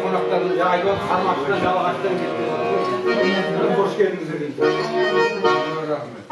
қонақтарын айдос қармақшыдан жалағаштан келді. Қош келдіңіздер дейді. Рахмет.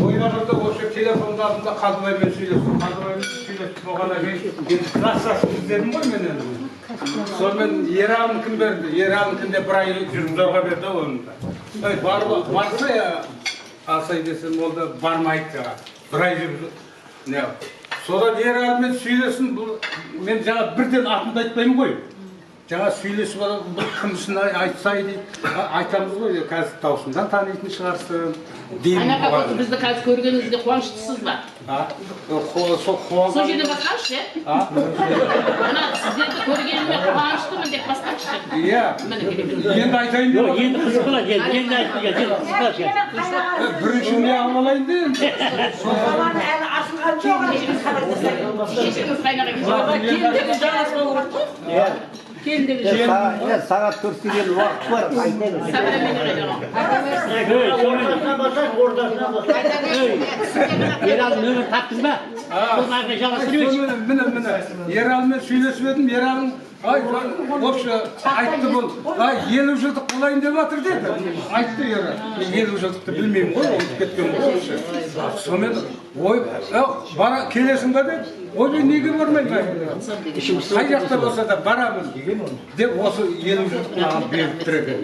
Ойнағанда осы телефондарында Қазыбаймен сөйлестім. Қазыбаймен сөйлесіп болғаннан кейін класстасымыз дедім ғой мен енді. Сонымен Ералын кім берді? Ералын кімде бір ай жүргізорға берді оны. Барса алсай десем ол да бармайды жаңа. Бір ай жүргізді. Содан Ералымен сөйлесін, мен жаңа бірден атымды айтпаймын ғой. Жаңа сөйлесіп бір кімсін айтсай дейді, айтамыз ғой, қазір даусымдан танитын шығарсың. Анаға осы бізді қазір көргеніңізде қуаныштысыз ба? Сол жерден басқаншы, ана сіздерді көргеніме қуаныштымын деп басқаншы. Иә, енді айтайын деп отыр. Енді қызық болады, енді айтып бірінші не алmalайын де. Баланы әлі ашылған жоқ. Шешіңіз қайнаға келдегі жаңасына ұлық қой? Сағат 4-ке дейін уақыт бар. Ералдың нөмір таптың ба? Ералмен сөйлесіп едім, Ералдың Ай, вообще айтты бұл, ай, 50 жылдық болайын деп жатыр деді. Айтты ері. Мен 50 жылдықты білмеймін ғой, ұмытып кеткен болшы. Сонымен, ой, бара келесің ба деді. Ой, мен неге бармаймын? Қай жақта болса да барамын деп осы 50 жылдық маған беріп тұр екен.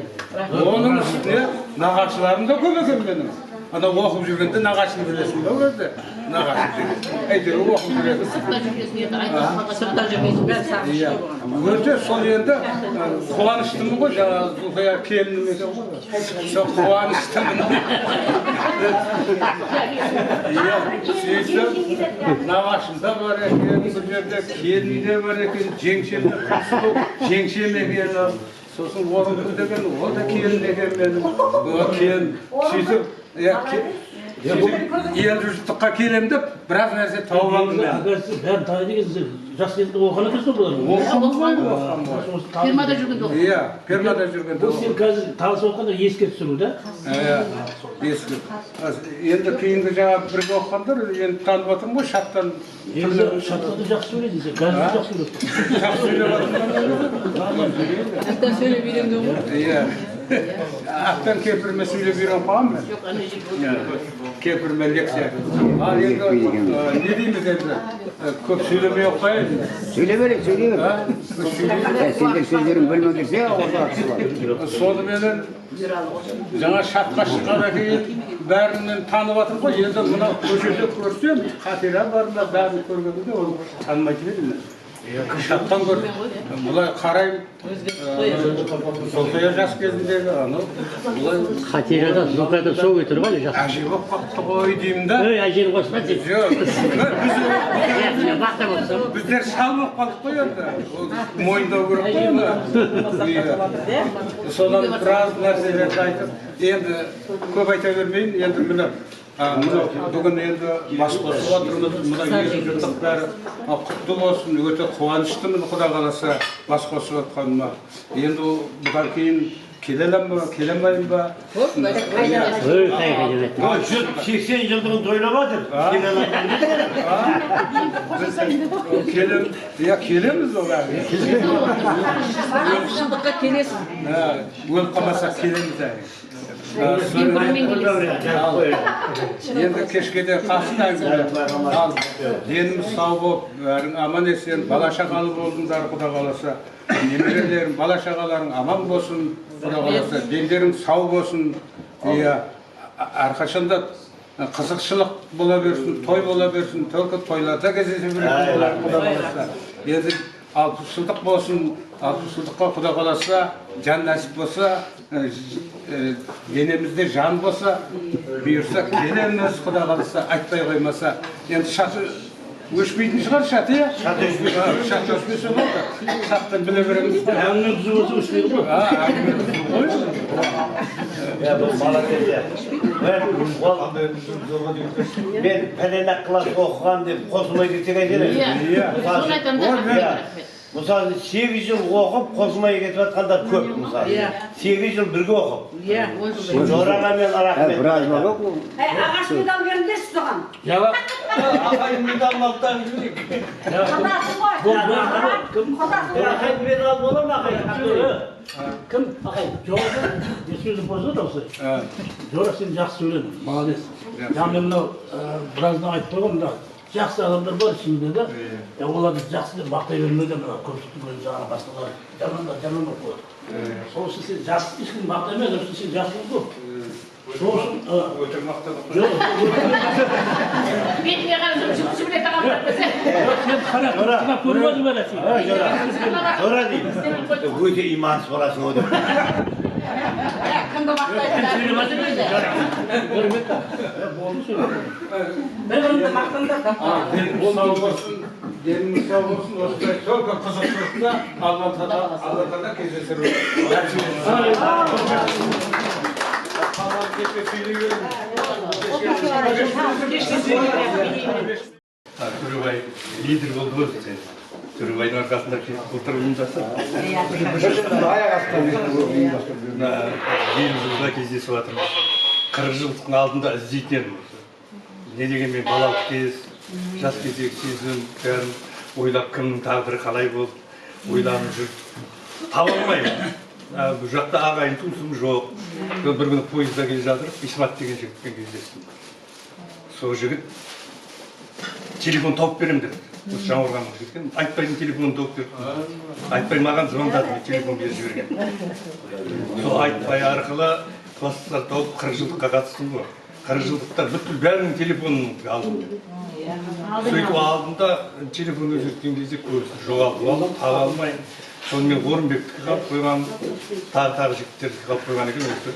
Оның үстіне нағашыларым да көп екен менің. Ана оқып жүргенде нағашыны білесің ба өзі? Нағашы деген. Әйтеуір оқып жүреді. Сыртта жүргесін енді айтып сыртта жүргесін бәрі сағынышты болған. Өте сол енді қуаныштымын ғой, жаңа Зұлфия келінім екен ғой. Сол қуаныштымын. Сөйтіп, нағашым да бар екен, бір жерде келін де бар екен, жеңшем де қосылу, жеңшем екен. Сосын орынды деген, ол да келін екен менің. Кейін сөйтіп, енді жұттыққа келем деп, біраз нәрсе тауып алдым. Бәрін тағы деген жас кезінде оқыған екенсің бұлар. Фермада жүргенде оқыған. Иә, фермада жүргенде Бұл сен қазір танысып оққанда еске түсіру да? Ескі. Енді кейінгі жаңа бірге оқығандар, енді танып отырмын ғой, шаттан. Енді шаттанды жақсы сөйлейді сен, қазір жақсы сөйлейді. Жақсы сөйлеп Аттан сөйлеп үйренген ғой. Иә. Аттан кепірме сөйлеп үйреніп қалған мен. Жоқ, ана жер Кепірме лекция. Ал енді не дейміз енді? Көп сөйлемей оқпайын. Söyle verek, söyle verek. Sendek sözlerin bölmek ise orada atışlar. Сонымен жаңа шатқа шыққаннан кейін бәрінен танып жатыр ғой. Енді мына көшеде көрсем, қатира бар ма бәрін көргенде оны танымайтын едім. Шаттан көрдім. Бұлай қараймын. Зұлфия жас кезіндегі анау. Қатирада, Зұлфияда сол өтір ғой жас. Әже болып қапты ғой деймін да. Әжені қоспа деп. Біздер шал болып қалдық қой енді. Мойындау керек қой оны. Содан біраз нәрселерді айтып, енді көп айта бермейін, енді міне бүгін енді бас қосып отырмыз, мына екі жылдық бәрі құтты болсын, өте қуаныштымын Құда қаласа бас қосып отқаныма. Енді бұдан кейін келе аламын ба, келе алмаймын ба? 80 жылдығын тойлап жатыр. Келеміз ол әлі. жылдыққа келесің. Өліп қалмасақ келеміз әлі. Енді кешкеде қасында ал деніміз сау болып, аман есен, бала шағалы болдыңдар Құда қаласа. Немерелерің, бала шағаларың аман болсын, Құда қаласа. Дендерің сау болсын. Әрқашанда қызықшылық бола берсін, той бола берсін, только тойларда кездесе беретін болар Құда қаласа. Енді 60 жылдық болсын, 60 жылдыққа Құда қаласа, жан нәсіп болса, денемізде жан болса, бұйырса келеміз Құда қаласа, айтпай қоймаса. Енді шаты өшпейтін шығар шаты, иә? Шаты өшпейтін. Шаты өшпесе болды. Шаттан біле береміз. Әңгіме бұзу болса өшпейді ғой. Әңгіме бұзу ғой. Бұл бала кезде мен пәленақ класс оқыған деп қосылмай кетсек айтады. Соны айтамын. Мысалы 8 жыл оқып қосылмай кетіп жатқандар көп мысалы. 8 жыл бірге оқып. Жораға мен рахмет. Biraz var yok mu? Ағаш медал беріңдер сіз оған. Жауап. Ағайын медалын алып тағы жүрейік. Қадасың ғой. Ағайын медал бола ма ағайын? Кім? Ағайын. Жора сөзі қосылды осы. Жора сен жақсы сөйледің, молодец. Жаңа мен мынау біраздан айтып қойғам да. Жақсы адамдар бар ішінде де, оларды жақсы деп мақтай бермеген көпшіліктің өзі жаңа басталар, жамандар қойды. Сол үшін сен жақсы ешкім мақтаймайды, сол үшін сен жақсы болды. Сол үшін... Өте мақтадық. Бетіне қарасам жүзі білет ағамдар бізі. Сен қара, көріп өтіп әлі. Жора дейді. Өте имансыз боласың о деп. Кімді мақтайды? Деніміз сау болсын, осындай только қызықшылықта Аллахтада кездестіру. Төребай лидер болды ғой сен. Төребайдың арқасында былтырғын жасап. Жылда кездесіп жатырмыз. 40 жылдықтың алдында іздейтін. Не деген мен балалық кез, жас кездегі сезім, бәрін ойлап кімнің тағдыры қалай болды. ойланып жүріп таба алмаймын. Бұл жақта ағайын туысым жоқ. Бір күні пойызда келе жатырып, Исмат деген жігітпен кездестім. Сол жігіт телефон тауып беремін деді. Осы жаңғырғанның жігіткен. Айтпайтын телефонын тауып берді. Айтпай маған звондады, телефон беріп жіберген. Сол айтпай арқылы класстар тауып 40 жылдыққа қатыстым ғой. 40 жылдықта бүткіл бәрінің телефонын алдым. Сөйтіп алдында телефон өзгерткен кезде көбісі жоғалтып алып, таба алмаймын. Сонымен Орынбектікі қалып қойған, тағы жігіттердікі қалып қойған екен. Осы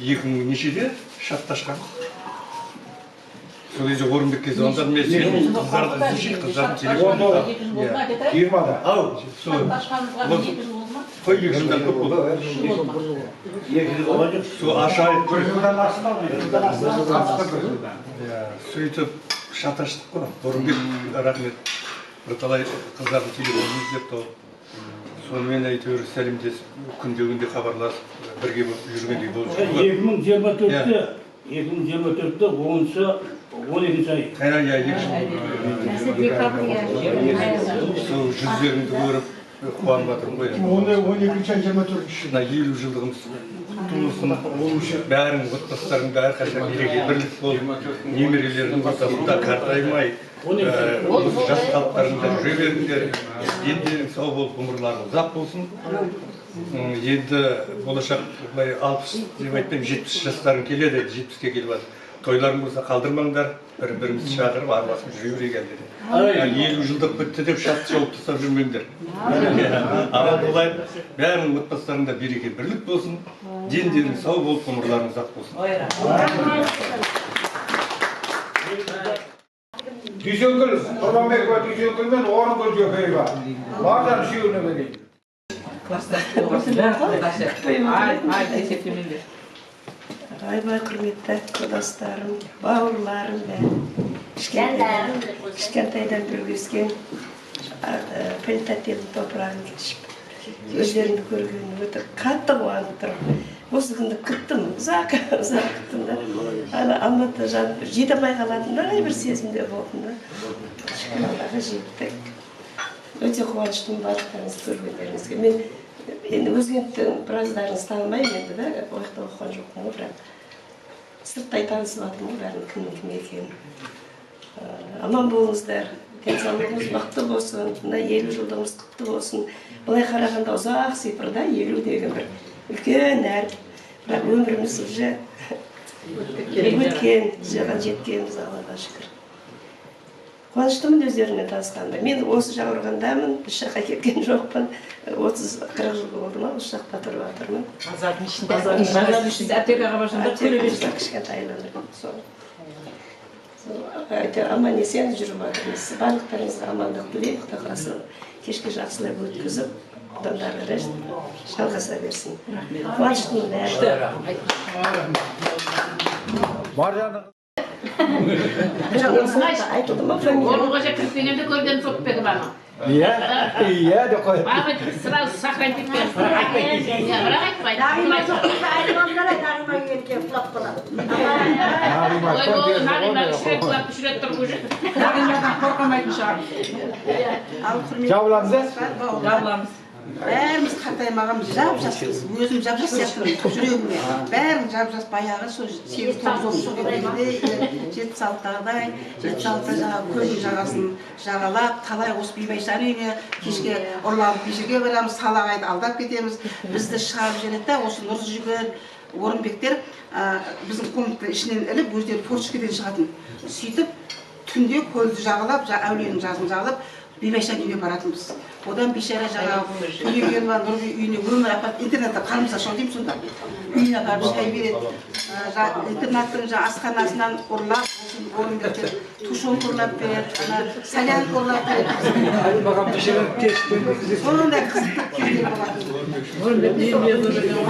2000 нешеде шатташқан. Сол кезде Орынбекке звондадым, мен сен қыздарды іздеші, қыздардың телефонын. 20-да. Ау, сол. Қой 2 жылдан көп болды. 2 жыл болған жоқ. Сол ашайып Bir yıldan asla сөйтіп шаташтық қой. Орынбек рахмет. Бірталай қыздардың телефонын іздеп тауып. Сонымен әйтеуір сәлемдесіп, күнде хабарласып, бірге жүргендей болып жүрді. 2024-те 12 ай. Сол жүздеріңді көріп, қуанып жатырмын ғой. 12 ay 24. 50 жылдығымыз туылсын, бәрің отбасыларыңда әрқашан береке бірлік болып, немерелердің ортасында қартаймай, осы жас қалыптарында жүре беріңдер. Дендерің сау болып, ғұмырларың ұзақ болсын. Енді болашақ 60 деп айтпаймын, 70 жастарың келеді, 70-ке келіп жатыр. Тойларың болса қалдырмаңдар, бір-бірімізді шақырып араласып жүре берейік деді. 50 жылдық бітті деп шатты жауып тастап жүрмеңдер. Аман болайық, бәрінің отбасыларында береке бірлік болсын, дендерің сау болып, ғұмырларың ұзақ болсын. Düşünkül, Kurbanbek var Düşünkül'den Orangöl köpeği var. Bazen şiirine vereyim. Айбай құрметті құрдастарым, бауырларым бәрі. Кішкентайдан бірге өскен Пентателдің топырағын кешіп, өздеріңді көргенім өте қатты қуанып тұрмын. Осы күнді күттім, ұзақ күттім да. Алматыда жанып, жете алмай қалатындай бір сезімде болдым да. Шүкір Аллаға жеттік. Өте қуаныштымын барлықтарыңызды көргендеріңізге. Мен енді өзгенттің біраздарыңызды танымаймын енді да, ояқта оқыған жоқпын ғой, бірақ сырттай танысып жатырмын ғой, бәрінің кімнің кім екенін. Аман болыңыздар, денсаулығыңыз мықты болсын, 50 жылдығымыз құтты болсын. Былай қарағанда ұзақ цифр да, 50 деген бір үлкен әріп. Бірақ өміріміз уже өткен, жаған жеткеніміз Аллаға шүкір. Қуаныштымын өздеріңмен танысқанда. Мен осы Жаңғырғандамын, біз жаққа кеткен жоқпын. 30-40 жыл болды ма, осы жақта тұрып жатырмын. Азардың ішінде аптекаға барсаңда көре берсің. Кішкентайландырып сол. Аман есен жүріп жатырмыз. Барлықтарыңызға амандық тілеймін, Құдай қаласа кешке жақсылап өткізіп, одан әрі жалғаса берсін. Қуаныштымын бәрі. Айтылды ма? Орынға кіріппегенде көрген жоқ педі бана. Иә де қой. Маған сразу сохранить етпен. Бірақ айтпайды. Дарима үйенке құлап қалады. Ой, Наримаға шірек құлап жүрек тұр көже. Наримадан қорқамайтын шығар. Жабыламыз Жабыламыз. Бәріміз қартаймағанбыз, жап-жаспыз. Өзім жап-жас сияқтымын жүрегіме. Бәрін жап-жас баяғы сол 8-9 жүргенде 76-тағдай, 76-та жаңағы көлдің жағасын жағалап, талай осы бейбайшаның үйіне кешке ұрланып бешеге барамыз, салағайды алдап кетеміз. Бізді шығарып жібереді да, осы Нұржігіт, Орынбектер біздің комнаттың ішінен іліп, өздері Торчикеден шығатын. Сөйтіп, түнде көлді жағалап, әулиенің жазын жағалап, бейбайшаның үйіне баратынбыз. Одан бейшара жаңағы Төлегенова Нұрби үйіне өмір апат интернетте қарымызда шау деймін сонда. Үйіне апарып шай береді. Интернаттың асханасынан ұрлап, Орынбектер тушенка ұрлап береді, солянка ұрлап береді. Маған бейшараны тесттен сондай қызықты кездер болады.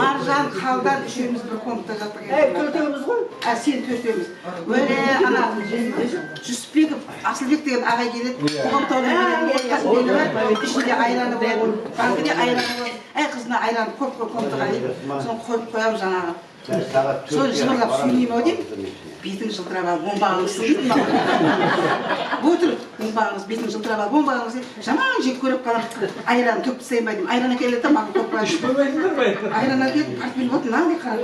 Маржан, Қалдан үшеуміз бір комнатта жаттық. Төртеуміз ғой? Сен төртеуміз. Өле, Жүсіпбеков, Асылбек деген ағай келеді. Ішінде айраны болады, банкіде айраны болады. Әй қызына айраны көп комнатаға дейді. Соны қойып қоямыз жаңағы. Соны жыбырлап сүйінеймін ау деймін. бетің жылтырап алып оңбағыңыз дейді маған. Отыр, оңбағыңыз, бетің жылтырап алып оңбағыңыз дейді. Жаман жек көріп қалам. Айран төкті saymayдым. Айран әкеледі де маған төкіп қойды. Айран әкеліп портфель вот мынандай қарап.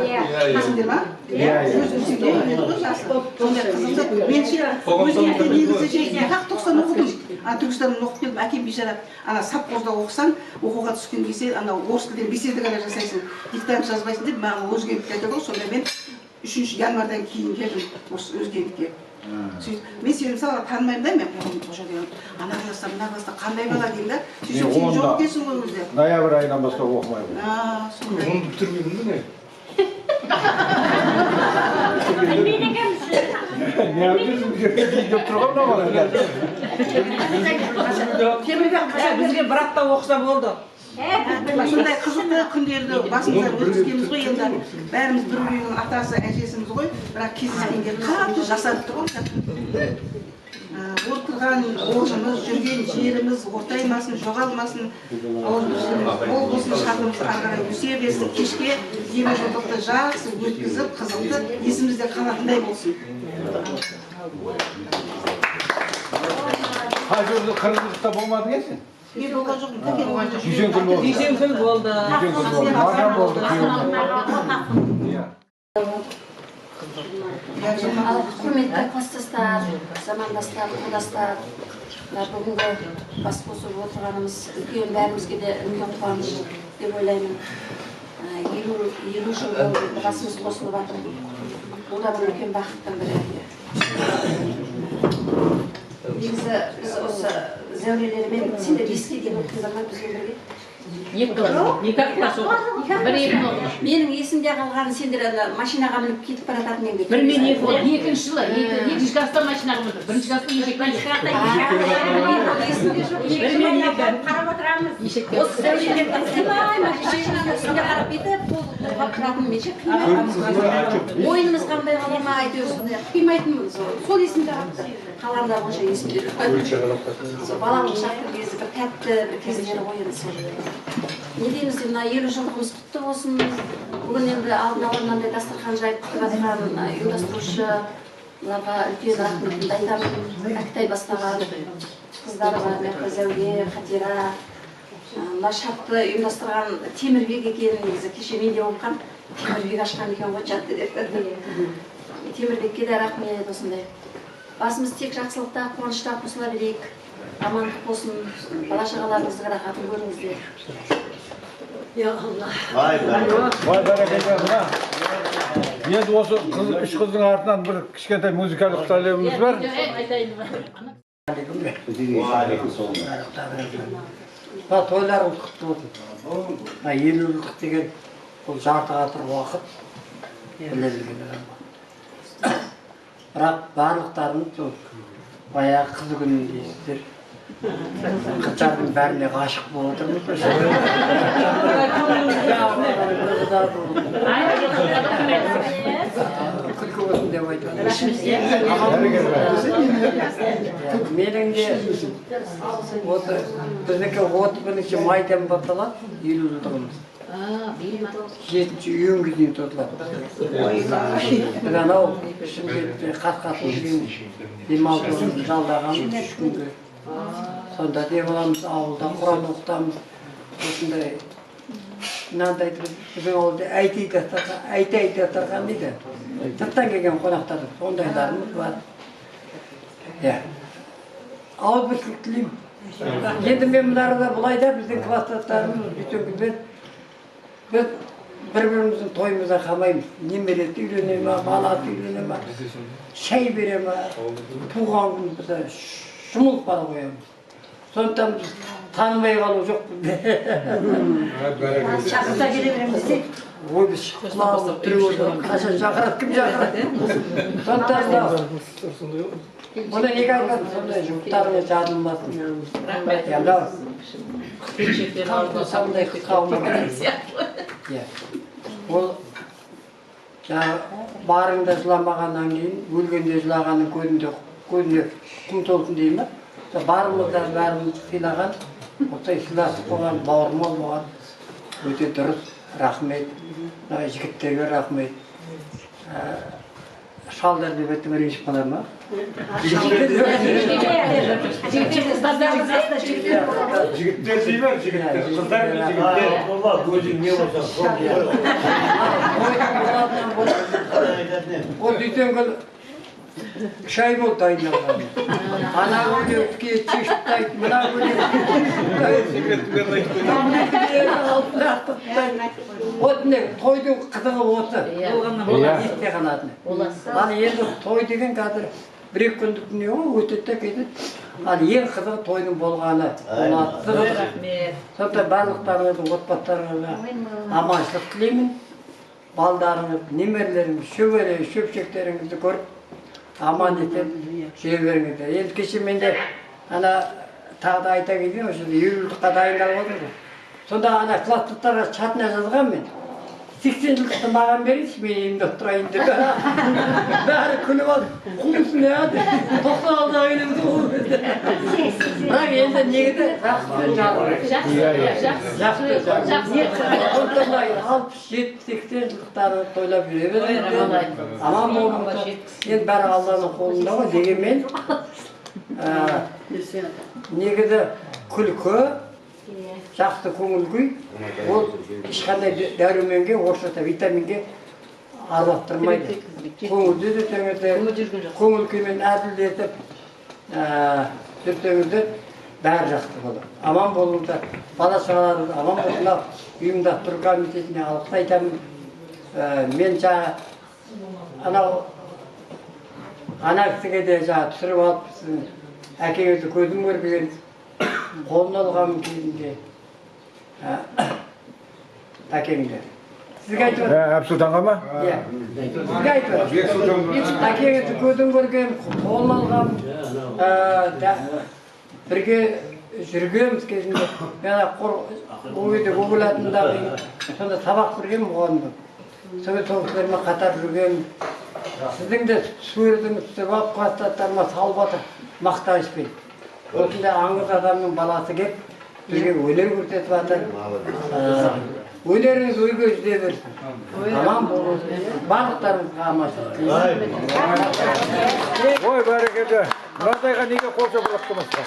Қасымдер ма? Өзім сөйте еді ғой жасы. Сондай қызымды мен ше өзімде негізі ше тақ 90 оқыдым. Түркістаннан оқып келдім. Әкем бейшара ана совхозда оқысаң, оқуға түскен кезде ана орыс тілден беседа ғана жасайсың. Диктант жазбайсың деп маған Өзгенікке айтады ғой. Сонда мен 3 январдан кейін келдім осы Өзгенікке. Мен сені мысалы танымаймын да, мен қожа деген ана класста мына класста қандай бала деймін да. Сөйтсем сен жоқ екенсің ғой өзі. Ноябрь айынан бастап оқымаймын. Сондай. Оны бітірмедің не? Не өтірсің жерге деп тұрған да бала. Бізге бір апта оқыса болды. Сондай қызықты күндерді басымыздан өткізгенбіз ғой енді. Бәріміз бір үйдің атасы, әжесіміз ғой. Бірақ кездескенге қатты жасадық ғой. Отырған орнымыз, жүрген жеріміз ортаймасын, жоғалмасын. Ол болсын шағымыз ары қарай өсе берсін. Кешке жемқорлықты жақсы өткізіп, қызықты, есімізде қалатындай болсын. Қай жерде қырғыздықта болмадың сен? Мен болған жоқпын, тәкен болған жоқпын. Дүйсенкүл болды. Дүйсенкүл болды. Маған болды күйеуім. Құрметті кластастар, замандастар, құрдастар, бүгінгі бас қосып отырғанымыз үлкен бәрімізге де үлкен қуаныш деп ойлаймын. 50 жыл болды басымыз қосылып жатыр. Бұл да бір үлкен бақыттың бірі. Негізі біз осы зәурелермен сендер еске келіп отырсыңдар бізбен бірге. Екі класс оқыдық. Менің есімде қалған сендер машинаға мініп кетіп бара жататын еңбек. Бір мен екінші жылы, екінші класста машинаға мініп, бірінші класста Қарап отырамыз. Осы зәурелерді машинаның үстінде қарап кетіп, қыратын менше қимайтын. Ойынымыз қандай қала ма әйтеуір қимайтын. Сол есімде қалыпты. Қалғандар онша есімде жоқ. Балалық шақтың кезі бір тәтті бір кездері ойын сол. Не дейміз, мына 50 жылдығымыз құтты болсын. Бүгін енді алдын ала мынандай дастархан жайып күтіп жатқан ұйымдастырушыларға үлкен рахметімді айтамын. Әктай бастаған қыздарға, Зәуре, Қатира, мына шартты ұйымдастырған Темірбек екен, негізі кеше мен де оқыған. Темірбек ашқан екен ғой чатты деп. Темірбекке де рахмет осындай. Басымыз тек жақсылықта, қуанышта қосыла берейік. Амандық болсын, бала-шағаларыңызға рахатын көріңіздер. Vay bereketler. Енді осы үш қыздың артынан бір кішкентай музыкалық сәлеміміз бар. Тойларың құтты болсын. 50 жылдық деген бұл жарты ғасыр уақыт. Бірақ барлықтарыңыз сол баяғы қыз күнін дейсіздер. Қыздардың бәріне ғашық болып отырмыз. Күлкі болсын деп айтамын. Менің де біздікі 30 майдан басталады, 50 жылдығымыз. 7-ші үйінгі дейін тұтылады. Біз анау Шымкентте қат-қатын деген демалдығын жалдағанымыз 3 күнге. Сонда деп аламыз, ауылда Құран оқытамыз. Осындай мынандайды біздің ауылда әйте тастарған дейді. Сырттан келген қонақтар сондайларымыз бар. Ауызбірлік тілеймін. Енді мен мынарда бұлайда біздің кластастарымыз Дүйсенкүлмен біз бір-біріміздің тойымызға қалмаймыз. Немересі үйлене ма, баласы үйлене ма, шай бере ма, туған күнімізді жұмылып бара қоямыз. Сондықтан біз танымай қалу жоқ бізде. Шақырта келе береміз де. Ой, біз құлағымыз түріп отырған. Қашан шақырады, кім шақырады? Сондықтан да оны неге айтады, сондай жұмыстарыңыз жадылмасын. Қалды сондай қауымыз. Ол барыңда жыламағаннан кейін, өлгенде жылағанның көзіне құм толсын деймін ба? Барымыздан бәріміз сыйлаған, осылай сыйласып болған, бауырмал болған, өте дұрыс, рахмет. Жігіттерге рахмет. шалдар деп айтып ренжіп қалар ма? Жігіттер деймін, жігіттер. Қыздар мен жігіттер. Олар өзің не болса, соны ол дейтін күн шай болды дайындалған. Ана өлеуке чешіп дайды, мына вот не, тойдың қызығы осы. Есте қанатын. Ал енді той деген қазір бір-екі күндік не ғой, өтеді де кетеді. Ал ең қызығы тойдың болғаны. Сонда барлықтарыңыздың отбасыларыңызға аманшылық тілеймін. Балдарыңыз, немерелеріңіз, шөпшектеріңізді көріп аман етіп жүре беріңіздер. Енді кеше менде ана тағы да айта кетейін, осы елудікқа дайындалып отырмын. Сонда ана класстықтарға чатына жазған мен. 80 жылдықты маған берейінші, мен үйімде тұрайын деп. Бәрі күліп алып, құлысын не ады? 96 айынымды ол беді. Бірақ енді негізі жақсы жағып. 60-70-80 жылдықтары тойлап жүре беріңіздер. Аман болыңыздар. Енді бәрі Алланың қолында ғой, дегенмен негізі күлкі, жақсы көңіл күй, ол ешқандай дәруменге, орысша витаминге араластырмайды. Көңілді өтеңіздер, көңіл күймен әділдетіп жүрсеңіздер, бәрі жақсы болады. Аман болыңыздар, бала шағаларыңыз аман болыңыздар. Ұйымдастыру комитетіне алғыс айтамын. Мен жаңа анау ана кісіге де жаңа түсіріп алып, әкеңізді көзім көрмеген, қолын алған кезінде әкеңді. Сізге айтып отыр. Әбсұлтанға ма? Иә. Сізге айтып отыр. Әкеңізді көзім көрген, қолын алған, бірге жүргенбіз кезінде. Мен ол кезде Google атындағы сонда сабақ берген мұғалімім. Совет соғыстарымен қатар жүрген. Сіздің де суретіңіз түсіп алып, класстастарыма салып жатыр мақтанышпен. Осындай аңыз адамның баласы келіп, бізге өнер көрсетіп жатыр. Өнеріңіз ойға жүзе берсін. Аман болыңыз. Барлықтарыңызға аманшылық тілеймін. Ой, бәрекелді. Мұратайға неге қол шапалақтамасқа?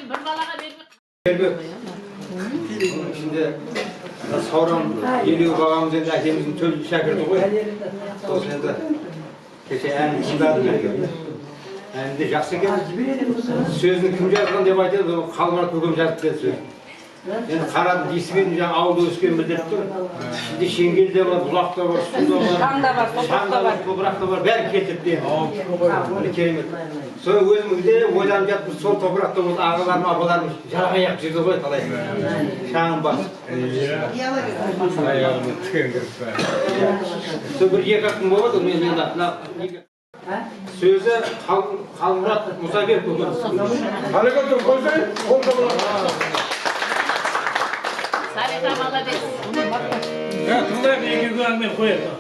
бір балаға бермек. İçinde Sauran geliyor babamız енді әкеміздің төл шәкірті ғой. Сосын енді кеше ән шыдады берген. Әнді жақсы екен. Сөзін кім жазған деп айтады, Қалмар көкем жазып берді сөзін. Енді қарады дейсіген ауылда өскен білдіріп тұр. Şimdi Шеңгелде бар, Бұлақта бар, Суда бар, Шаңда бар, Топырақта бар, бәрі келтірді. Керемет. Sonra өзімізде ойланып жатып, сол топырақта болса ағаларым, апаларым жағаяқ жүрді ғой талай. Шаңын басып. Аяғын тікен кіріп бәрі. Сол бір екі ақын болады, мен сөзі Қалмұрат Мұсабек көкем. Қалекеттің қойсай, қол шапалақ. Сарыға молодец. Тыңдайық, екеуге әңгіме қояйық.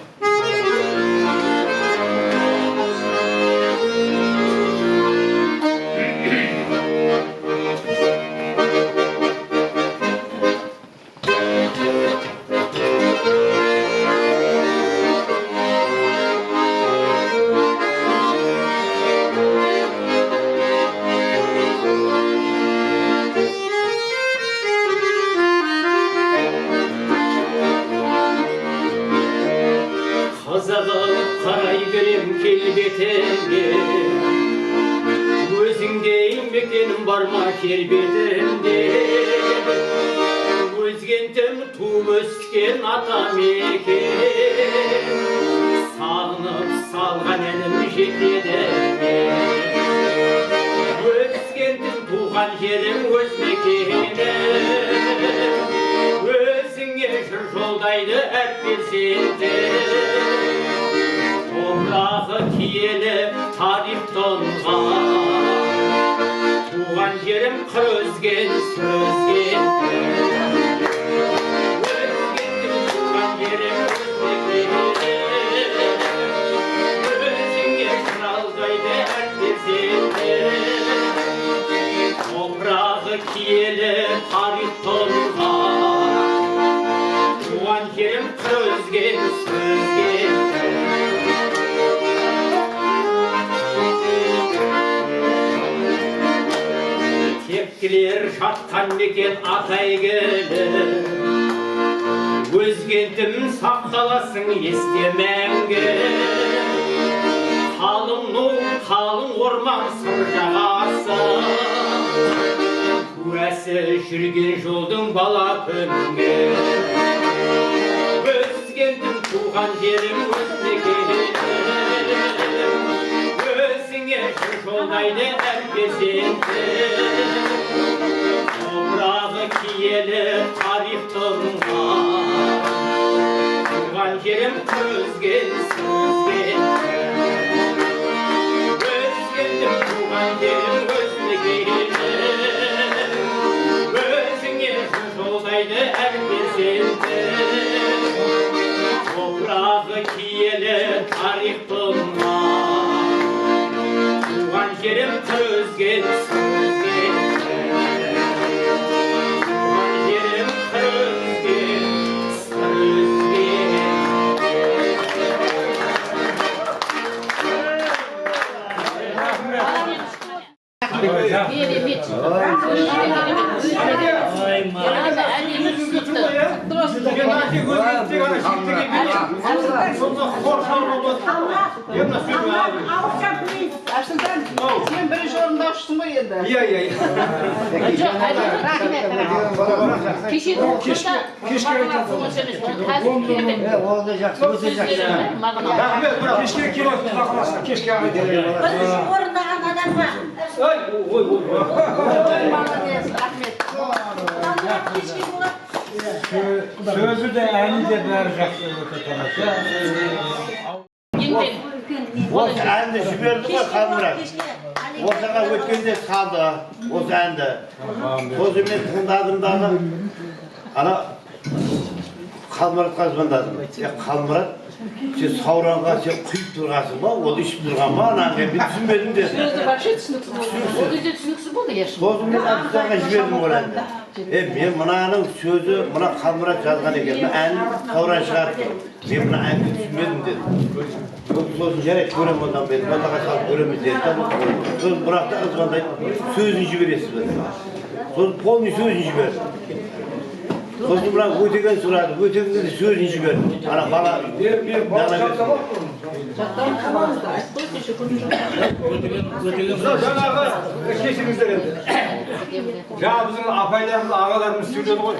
Kelbetinde özgendim tuğ ösken atam eken sağınıp salgan elim jetedeme özgendim tuğan yerim öz mekene özüne jır joldaydı hep bilsinde toprağı kiyeli tarih tongan Tuğan yerim kır özgen, sözgen Özgendim tuğan yerim özgen Özüne kraldaydı herkesinde Toprağı kiyeli tarih tongan Tuğan yerim kır özgen, sözgen жатқан мекен атай келіп өзгентім сақталасың есте мәңгі қалың ну қалың орман сыр жағасы куәсі жүрген жолдың бала күнге өзгентім туған жерім өз мекенім өзіңе жыр жолдайды әр перзенті топырағы киелі тарихтың туған жерім көзген сөзген өзгентім туған жерім өз мекенім өзіңе жыр жолдайды әр перзенті топырағы киелі тарихтың туған жерім көзген сөзген туған жерім көзген сөзген Сен бірінші орындаушысың ғой енді. Иә. Ол да жақсы, өте жақсы. Рахмет, бірақ кешке келіп құлақласың. Кешке ағайын. Бірінші орындаған адамға. Кешке болады. Sözü de әні де бәрі жақсы өте тамаша. Осы әнді жіберді ғой Қалмұрат. Осыға өткенде салды, осы әнді. Сосын мен тыңдадым дағы, ана Қалмұратқа звондадым. Қалмұрат, сен Сауранға сен құйып тұрғансың ба, ол ішіп тұрған ба, анаған мен түсінбедім деді. Сөзді вообще түсініксіз болды. Ол кезде түсініксіз болды, ешкім. Сосын мен Абдуллаға жібердім ол әнді. Мен мынаның сөзі, мына Қалмұрат жазған екен, әнін Сауран шығарып тұр. Мен мына әнді түсінбедім деді. Сосын жарайды, көрем одан бері, ботаға салып көреміз деді. Сосын бұрақта звондайды, сөзін жібересіз бе? Сосын полный сөзін жіберді. Сосын бірақ өтеген сұрады, өтегенде де сөзін жіберді. Ана бала Жаңағы кешіріңіздер енді. Жаңа біздің апайларымыз, ағаларымыз сөйледі ғой.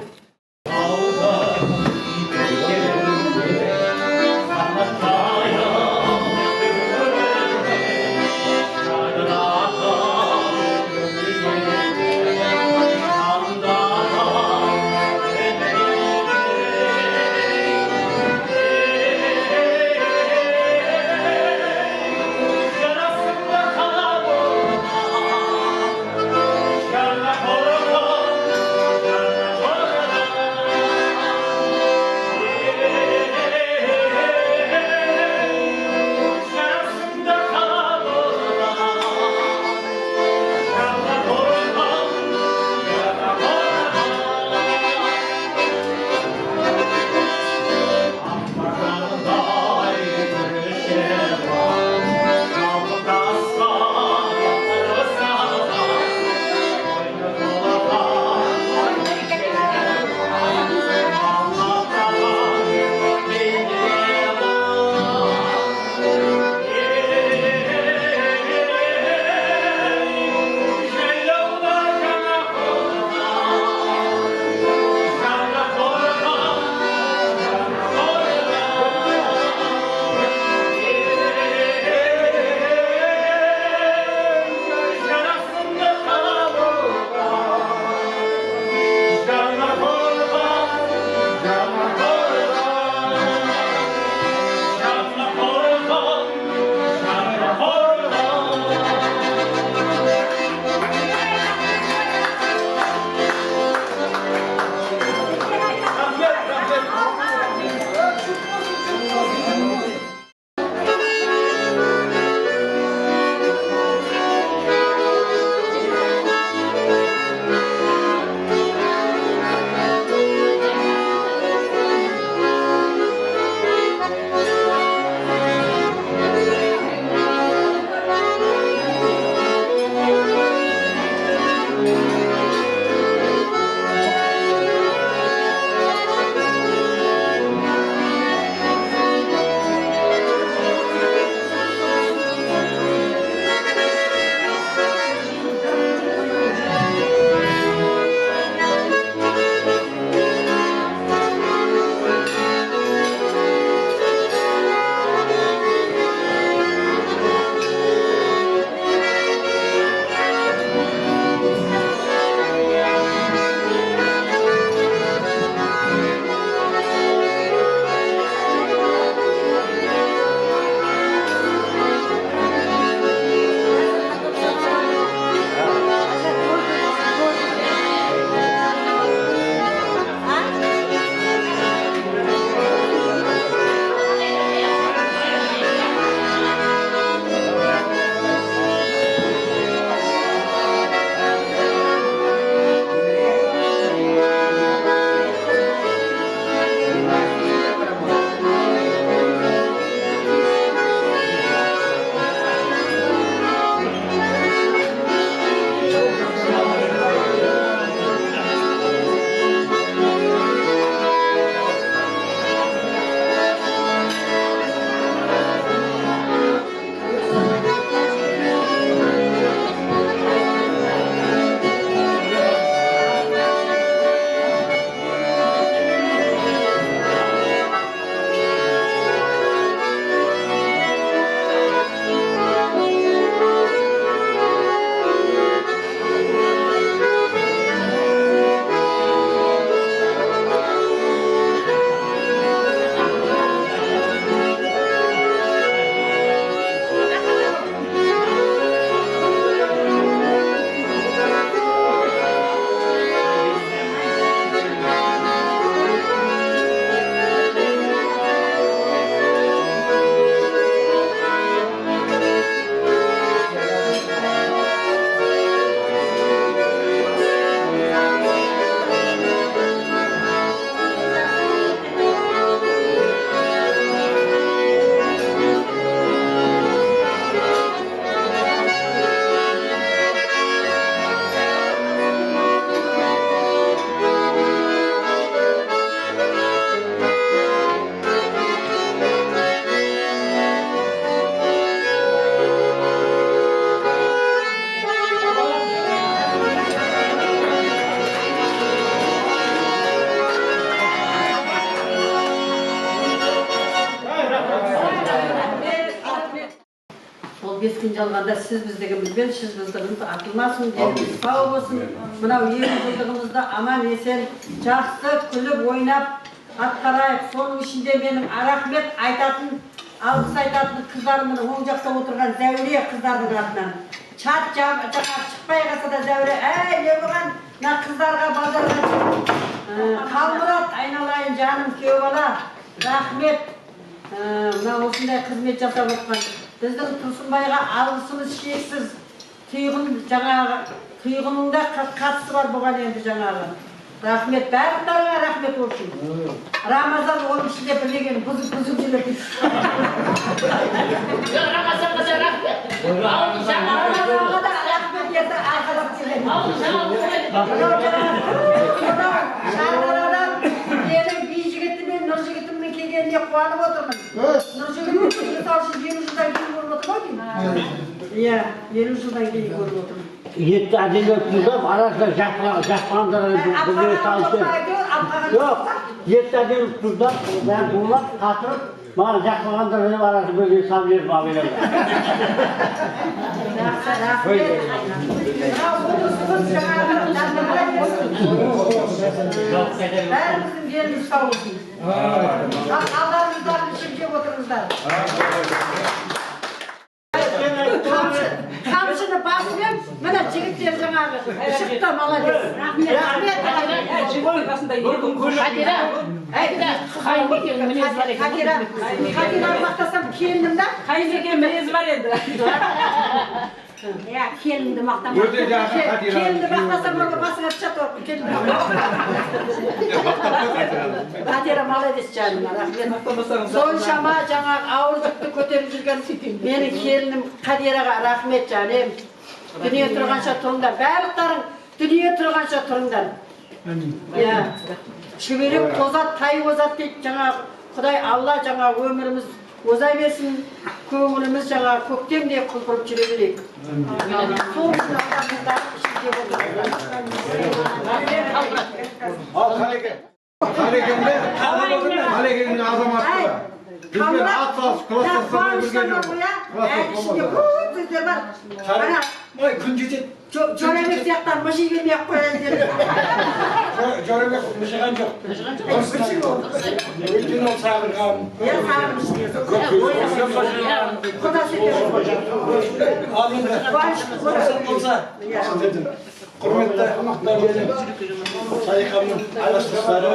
Ол 5 күн жалғанда сіз біздігімізбен, сіз біздігіміз атылмасын, деніміз сау болсын. Мынау 20 жылдығымызда аман есен, жақсы күліп ойнап атқарайық. Соның ішінде менің Арахмет айтатын, алғыс айтатын қыздарымның оң жақта отырған Зәуре қыздардың атынан. Чат жаңа шықпай қалса да Зәуре, әй, не болған? Мына қыздарға базарға шығып, Қалмұрат, айналайын жаным, күйеу бала, рахмет. Мына осындай қызмет жасап отқан. Біздің Тұрсынбайға алғысымыз шексіз. Түйғынында қатысы бар бұған енді жаңағы. Рахмет, бәріңдеріңе рахмет olsun. Рамазан оның ішінде білеген бұзып жүріп. Рамазанға да рахмет. Рамазанға да рахмет ерді арқалап келеді. Шарғарадан менің би жігітімен, нұр жігітіммен келгеніне қуанып отырмын. Нұр жігітіммен мысалы үшін 20 жылдан кейін көріп отырмын ғой деймін. Иә, 20 жылдан кейін көріп отырмын. Yetti adil öptürdüm, arasında jaklandılar birbirine çalıştı. Yok, yetti adil öptürdüm, ben bulmak katırıp, bana jaklandılar benim arası böyle savcıyım abiyle. Bärimizin yerimiz sağ olsun. Allah'ınızdan bir şey oturunuzlar. Kamçını basıyorum, bana jigitler жаңағы шықты молодец. Рахмет. Хатира мақтасам келінім да. Қайынбеке мінезі бар енді. Иә, келінді мақтамақ. Келінді мақтасам орға басыңа түсат Хатира молодец жаныма, рахмет. Соншама жаңағы ауыр жүкті көтеріп жүрген менің келінім Қадираға рахмет жаным. Дүние тұрғанша тұрыңдар, барлықтарың дүние тұрғанша тұрыңдар. Шүберек тозат, тай озат дейді жаңағы Құдай Алла жаңағы өміріміз озай берсін, көңіліміз жаңағы көктемдей құлпырып жүре берейік. Сол үшін Allah'ımızdan ішінде отырмыз. Қалекеңнің азаматы. Bizden at sağ klaslasına bir geliyor. Ay küncücü. Joremek siyaktan mışı gelmeyek koyan dedi. Joremek mışıgan yok. Mışıgan yok. Bütün o sağırgan. Ya sağırmış. Kodası Alındı. Olsa. Kurmetli benim sayıkamın arkadaşları,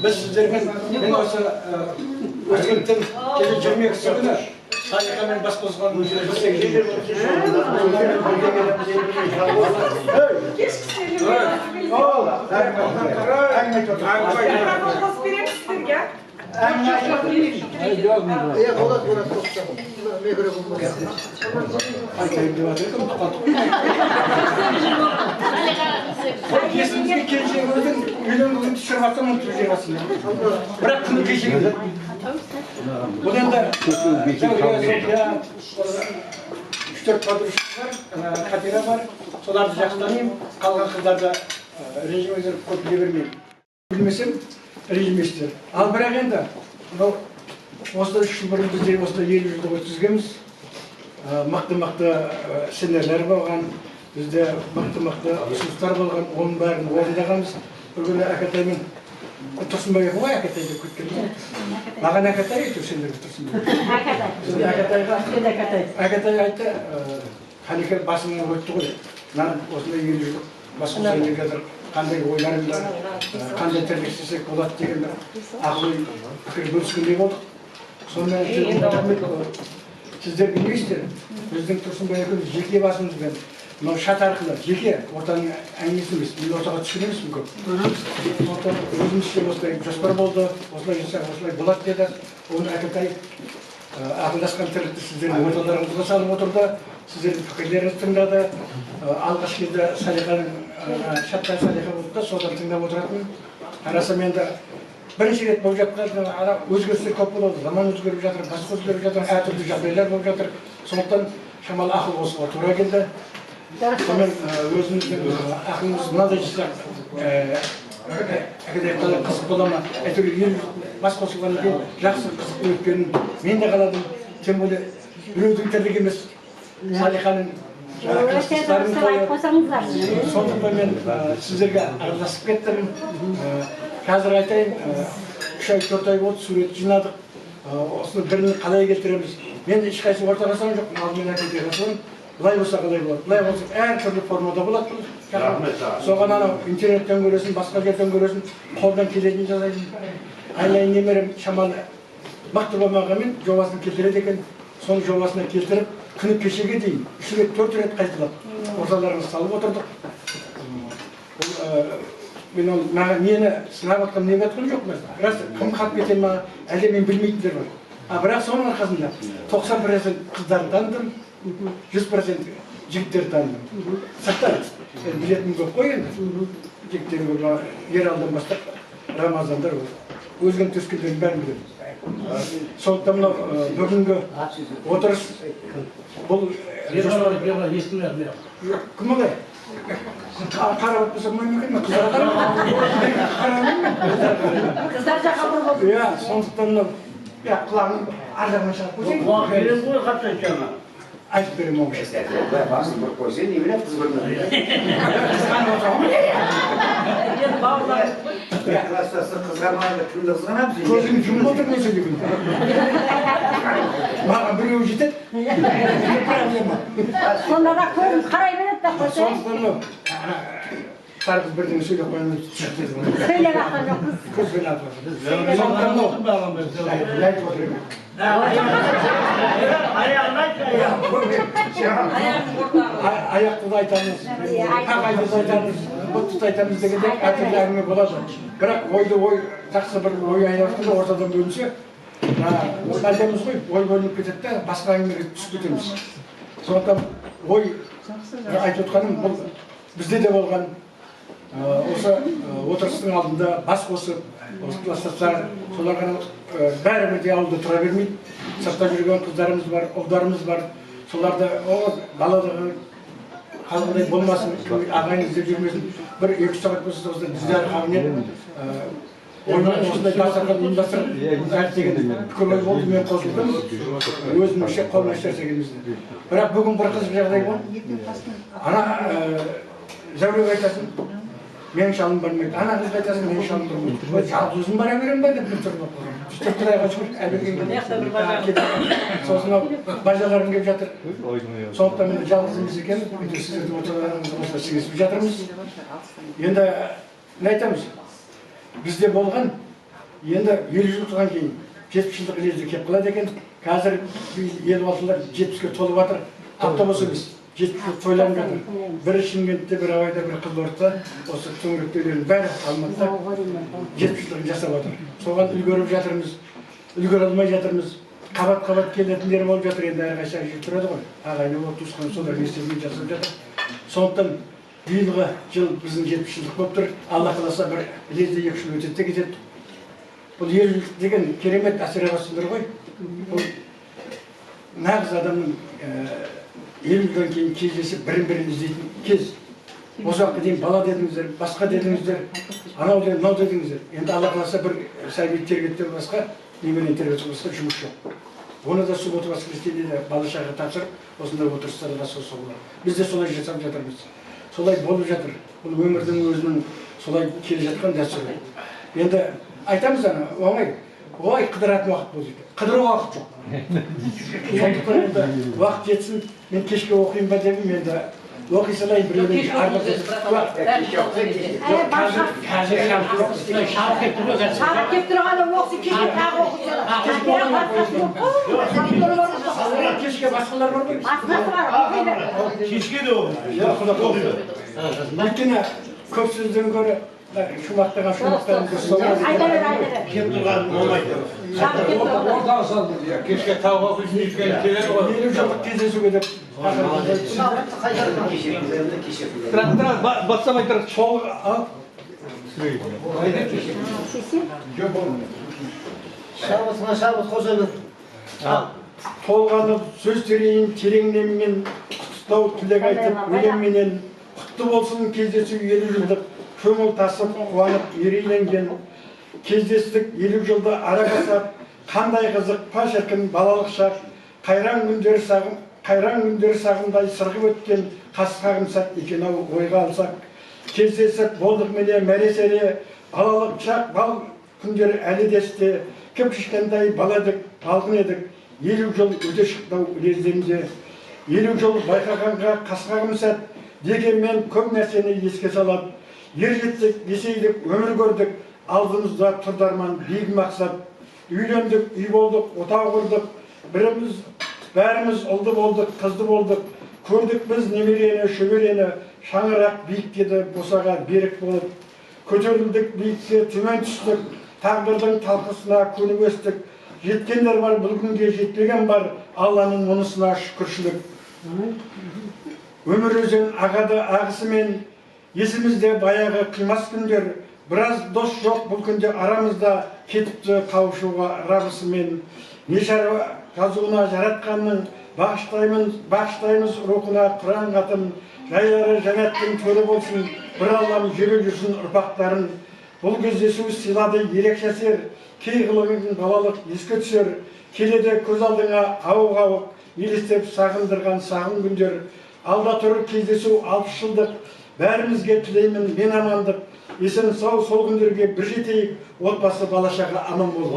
biz sizlerden ben olsa Özgürt'ten gece 20 günü sayıkamın baş bozgan bizde gidiyor. Kesinlikle keçiye gördün, ülün düşürüp atsam onu türeceğim aslında. Bırak bunu keçiye gördün. Bundan da Sofya, 3-4 kadroşum var, Katira var. Solardı жақсыланayım, қалған қыздарды режим өзіріп көп біле бермеймін. Білмесем, режим естер. Ал бірақ енді, осыда 3 жыл бұрын біздер осыда 50 жылда өткізгенбіз. Мықты сценарлар болған, бізде мықты ұсыныстар болған, оның бәрін орындағанбыз. Бір күні Әкетаймен Тұрсынбай ғой Әкетай деп көткенбіз. Маған Әкетай айтты, сендерге Тұрсынбай. Әкетай айтты, Қалеке басыңнан өтті ғой. Осындай 50 жыл басқосында қазір қандай ойларым бар, қандай тірлік істесек болады деген ақыл пікір бөліскендей болдық. Сонымен сіздер білмейсіздер, біздің Тұрсынбай екеуміз жеке басымызбен мынау шат арқылы жеке ортаның әңгімесі емес, мен ортаға түскен емеспін көп. Өзімізше осылай жоспар болды, осылай жасақ, осылай болады деді. Оны Әкетай ақылдасқан тірлікті сіздердің орталарыңызға салып отырды, сіздердің пікірлеріңізді тыңдады. Алғаш кезде Салиханың шаттай Салиха болды да, содан тыңдап отыратын. Қарасам енді бірінші рет болып жатқан өзгерістер көп болады, заман өзгеріп жатыр, басқа өзгеріп жатыр, әртүрлі жағдайлар болып жатыр. Сондықтан шамалы ақыл қосуға тура келді. Сонымен өзіміздің ақылымыз мынадай жасақ, Әкетай қалай қызық бола ма? Әйтеуір ел бас қосылғаннан кейін жақсы қызық өткенін мен де қаладым. Тем более біреудің тірлігі емес. Салиханың қылшықтарын қойып. Сондықтан мен сіздерге араласып кеттім. Қазір айтайын, 3 ай 4 ай болды, сурет жинадық. Осыны бірін қалай келтіреміз. Мен ешқайсы ортаға салған жоқ, алдымен әкелге қасылым. Бұлай болса қалай болады. Бұлай болса әр түрлі формада болады. Соған анау интернеттен көресің, басқа жерден көресің, қолдан келетін жасайсың. Айналайын немерем шамалы мықты болмағанмен жобасын келтіреді екен. Соның жобасына келтіріп, күні кешеге дейін 3 рет 4 рет қайталап орталарымыз салып отырдық. Мен ол мені сынап отқан не айтқан жоқ. Рас кім қалып кетен маған әлде мен білмейтіндер бар. Бірақ соның арқасында 90% қыздарды таныдым, 100% жігіттерді таныдым. Сырттан білетін көп қой енді. Жігіттер көп, Ералдан бастап Рамазандар өзген төскендердің бәрін білеміз. Сондықтан мынау бүгінгі отырыс бұл кім олай? Қарап өтпесем мөймекен ме? Қыздарға қарап? Қыздар жаққа бір болды. Иә, сондықтан мынау құлағын ардағынан шығып қойсаң. Берем ғой қаптай жаңа. Айтып берем оң шесте. Басын бір қойсаң, не білем қыз көрмеді. Қызғанып отырған. Енді бауырлар. Кластасы қызғанмайды, кімді қызғанамыз? Көзіңі жұмып отыр не сөйлеген. Маған біреу жетеді. Сонда да көзім қарай береді да қойса. Сондықтан Sarkız birden söyle koyun çıktı. Söyle bakalım yok kız. Kız beni atmadı. Sondan ne oldu? Yayt oturayım. Ayakta da aytamız. Kakayda da aytamız. Buttu da aytamız degende atırlarını buladı. Bırak oydu oy, taksa bir oy ayakta da ortadan bölünse. Aldığımız oy bölünüp ketip de başka ayınları түсіп кетеміз. Сондықтан ой айтып отқаным бұл бізде де болған осы отырыстың алдында бас қосып осы кластастар соларға бәрі бірдей ауылда тұра бермейді. Сыртта жүрген қыздарымыз бар, ұлдарымыз бар. Соларды баладағы қалғандай болмасын, ағайын іздеп жүрмесін. Бір 2 сағат болса да бізде арқауымен осындай дастархан ұйымдастырып әртеген пікір ой болды, мен қосылдым. Өзімізше қолына істерсегенімізді. Бірақ бүгін бір қызық жағдай болды. Ана зәулек айтасын, менің шалым бармайды. Ана қыз айтасын, менің шалым бармайды. Жалғыз өзім бара берем ба деп мен тұрып қойдым. Үстеп тұрайға шығып, әлберген сосын бажаларым келіп жатыр. Сондықтан мен жалғыз емес екен, сіздердің отырғаныңыз осылай сіңесіп жатырмыз. Енді не айтамыз? Бізде болған, енді 50 жыл тұрған кейін 70 жылдық лезде кеп қалады екен. Қазір елбасылар 70-ге толып жатыр. Топта болса біз 70 жыл тойланып жатыр. Бірі Шымкентте, бір Абайда, бір Қызылордада, осы төңіректеулердің бәрі Алматыда 70 жылдығын жасап жатыр. Соған үлгеріп жатырмыз, үлгере алмай жатырмыз. Қабат-қабат келетіндер болып жатыр, енді әрқайсысы жеп тұрады ғой. Ағайын болып туысқан солар естелігін жасап жатыр. Сондықтан биылғы жыл біздің 70 жылдық болып тұр. Алла қаласа бір лезде 2 жыл өтеді де кетеді. Бұл ержүлік деген керемет әсер басылар ғой. Бұл нағыз адамның 50 жылдан кейін кездесіп бірін-бірін іздейтін кез. Осы уақытқа дейін бала дедіңіздер, басқа дедіңіздер, анау дедіңіздер, мынау дедіңіздер. Енді Алла қаласа бір сәби тергеттен басқа, неменен тергеттен басқа жұмыс жоқ. Оны да суббота воскресенье бала-шаға тапсырып, осындай отырыстарға созса болады. Біз де солай жасап жатырмыз. Солай болып жатыр. Бұл өмірдің өзінің солай келе жатқан дәстүрі. Енді айтамыз ана, оңай, ой қыдыратын уақыт болды. Қыдыруға уақыт жоқ. Сондықтан енді уақыт жетсін, мен кешке оқиын ба дедім, енді оқи салайын біреудің арбасы. Шағып кеп тұрғанда оқсы кешке тағы оқысын. Кешке басқалар бар ғой? Басқасы бар. Кешке де оқиды. Өйткені көп сөзден гөрі шумақтаған шумақтарын кеп тұрған болмайды. Ортаға салды. Кешке тауға күзін келеді ғой. 50 жылдық кездесуге деп. Бірақ батсам айтар. Шабыт қосады. Толғанып, сөз тереңнемен құттықтау тілек айтып, өлеңменен құтты болсын кездесу 50 жылдық көңіл тасып, қуанып, ерейленген кездестік 50 жылда ара басап, қандай қызық, па шіркін балалық шақ, қайран күндер сағымдай сырғып өткен қас-қағым сәт екен-ау ойға алсақ. Кездесіп болдық міне мәре-сәре, балалық шақ бал күндер әлі десте, кіп-кішкентай баладық, балғын едік, 50 жыл өте шықтау лездемде. 50 жыл байқағанға қас-қағым сәт, дегенмен көп нәрсені еске салады. Ер жеттік, есейдік, өмір көрдік, алдымызда тұрдарман биік мақсат. Үйлендік, үй болдық, отау құрдық, бәріміз ұлды болдық, қызды болдық. Көрдік біз немерені, шөберені, шаңырақ биіктеді босаға берік болып. Көтерілдік биікке, төмен түстік, тағдырдың талқысына көніп өстік. Жеткендер бар, бұл күнге жетпеген бар, Алланың мұнысына шүкіршілік. Өмір өзен ағады ағысымен, есімізде баяғы қимас күндер, біраз дос жоқ бұл күнде арамызда, кетіпті қауышуға рабысымен. Не шаруа қазуына жаратқанның, бағыштаймыз рухына Құран қатын, жайлары жәннаттың төрі болсын, бір Аллам жебе жүрсін ұрпақтарын. Бұл кездесу сыйлады ерекше әсер, кей қылығың балалық еске түсер, келеді көз алдыңа ауық-ауық, елестеп сағындырған сағын күндер. Алда тұр кездесу 60 жылдық, бәрімізге тілеймін мен амандық, есен сау сол күндерге бір жетейік, отбасы балашаға аман болу.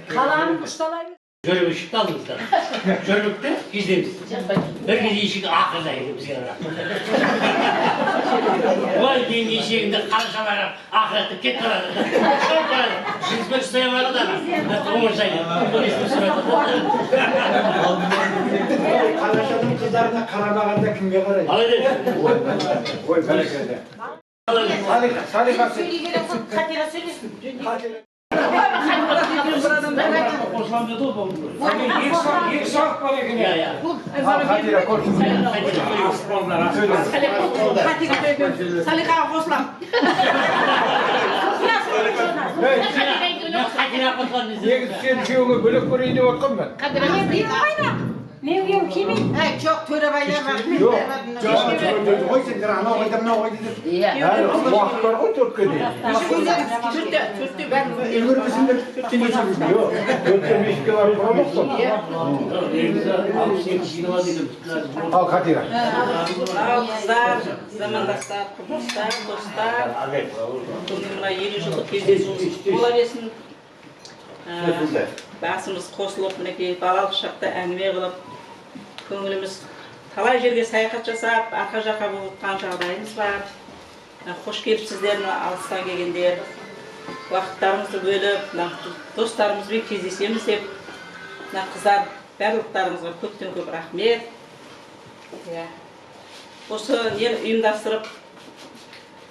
Қаланың ұсталай Жөргіп шықты алдыңыздар. Жөргіпті кездеміз. Бір кез ешігі ақыр жайды бізге қарап. Ой, кейін ешегінде қарашалары ақыратып кет қалады. Шой қалады. Жүзбек ұстай барады ана. Ғұмыр жайды. Бұл есімі сұрады. Қарашаның қыздарына қарамағанда кімге қарайды? Алай Ой, бәрекелді. Салиха Қатира сөйлесін. Екі сағат бар екен. Қатира Салихаға қосылам. Сен күйеуіңе бөлек көрейін деп отқан мен. Мен күйеуім келмейді. Жоқ, төребайлар рахмет. Ой, сендер анау қайда мынау қайда деп. Уақыт бар ғой төртке дейін. Төртте бәрін Үлгірмесіңдер, Төртте беске барып тұрамыз ғой. Ал Қатира. Ал қыздар, замандастар, құрдастар, достар. Бүгін мына 50 жылдық кездесуіміз бола берсін. Басымыз қосылып, мінекей балалық шақта әңгіме қылып, көңіліміз талай жерге саяхат жасап, арқа жаққа болған жағдайымыз бар. Қош келіпсіздер, алыстан келгендер. Уақыттарымызды бөліп, достарымызбен кездесеміз деп, қыздар барлықтарыңызға көптен көп рахмет. Осы нені ұйымдастырып,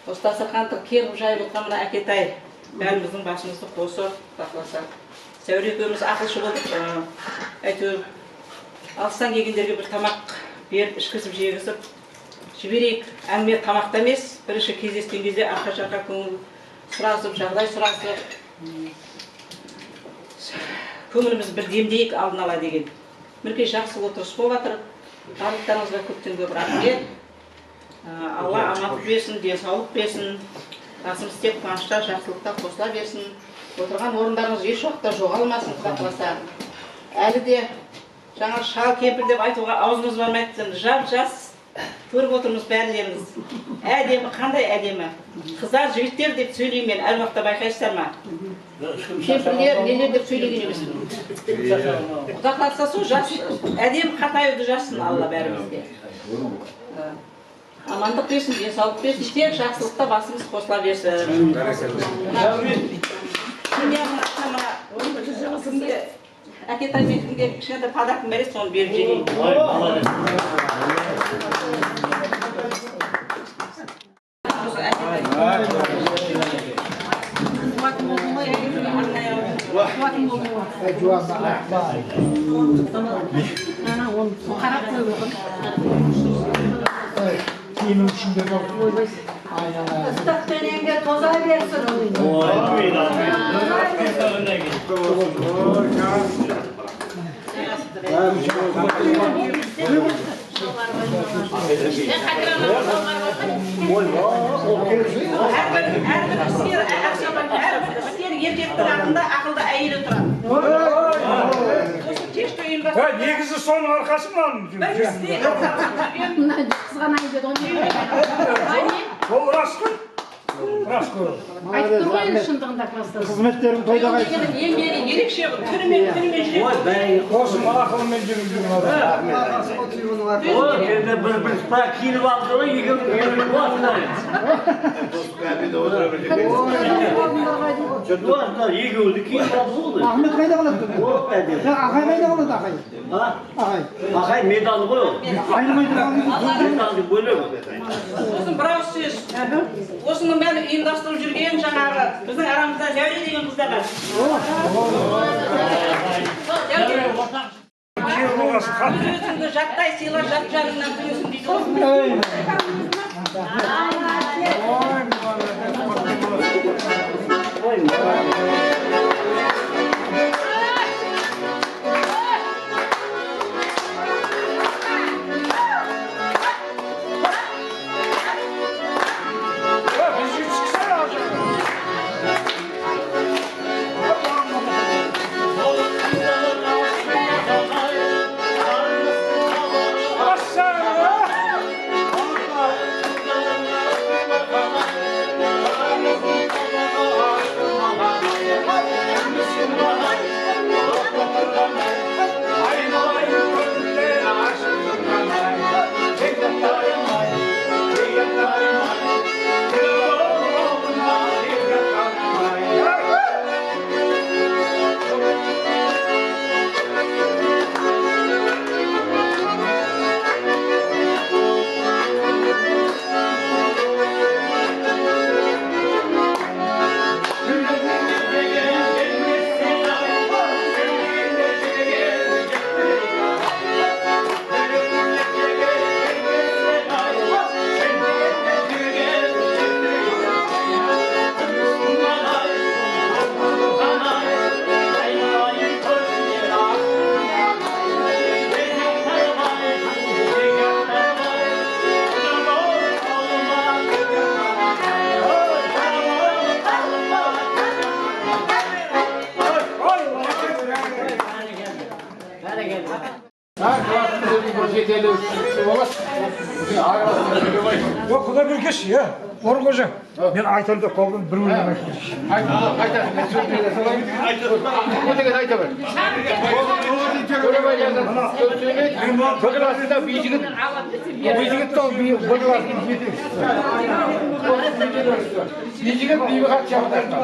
осы дастарханды керіп жайып отқан мына Әкетай бәріміздің басымызды қосып, бақыласа. Сәуре екеуміз ақылшы болдық. Әйтеуір алыстан келгендерге бір тамақ беріп, ішкізіп жегізіп жіберейік. Әңгіме тамақта емес, бірінші кездескен кезде арқа-жарқа көңіл сұрасып, жағдай сұрасып, көңіліміз бір демдейік алдын ала деген. Мінекей жақсы отырыс болып жатыр. Барлықтарыңызға көптен көп рахмет. Алла амандық берсін, денсаулық берсін. Басымыз тек қуанышта, жақсылықта қосыла берсін. Отырған орындарыңыз еш уақытта жоғалмасын, Құда қаласа. Әлі де жаңа шал кемпір деп айтуға аузымыз бармайды. Жап-жас көріп отырмыз бәрілеріңіз. Әдемі, қандай әдемі. Қыздар, жігіттер деп сөйлеймін мен, әр уақытта байқайсыздар ма? Кемпірлер, нелер деп сөйлеген емеспін. Құда қаласа сол жас, әдемі қатаюды жассын Алла бәрімізде. Амандық берсін, денсаулық берсін, тек жақсылықта басымыз қосыла берсін. Әкетай мен кімге кішкентай подаркын береді, соны беріп жегейін. Киімің ішінде бар. Ыстықпененге тоза берсін. Әрбір еркектің артында ақылды әйелі тұрады. Осы кешті ұйымдастырып. Негізі соның арқасы мынаның. Мына қызғанайын деді ғой. Ол рас қой. Рас қой. Айтты ғой енді шындығында класста. Қызметтерің тойда қайтсын. Еңбегі ерекше түрімен жүреді. Осы ақылымен жүріп жүрген адам. Енді бір спақ киініп алды ғой, екеуі қуатындар. Екеуі киініп алды ғой. Ахмет қайда қалады? Ағай қайда қалады ағай? Ағай медал ғой ол. Айнымайды қалады. Медалды бөлек. Сосын бір ауыз сөз. Осының бәрін ұйымдастырып жүрген жаңағы біздің арамызда Зәуре деген қыздар бар. Өзіңді жаттай сыйла, жат жаныңнан күнесің дейді Yok Құдай берекеш, я. Орын қожа. Мен айтам деп қалдым, бір өлең айтып. Айтады, мен сөзіне салайын. Өтеген айта бер. Көребай жазады, сөз сөйлейді. Бір классында бейжігіт сол бір классында бейжігіт бейбі хат шабытайды.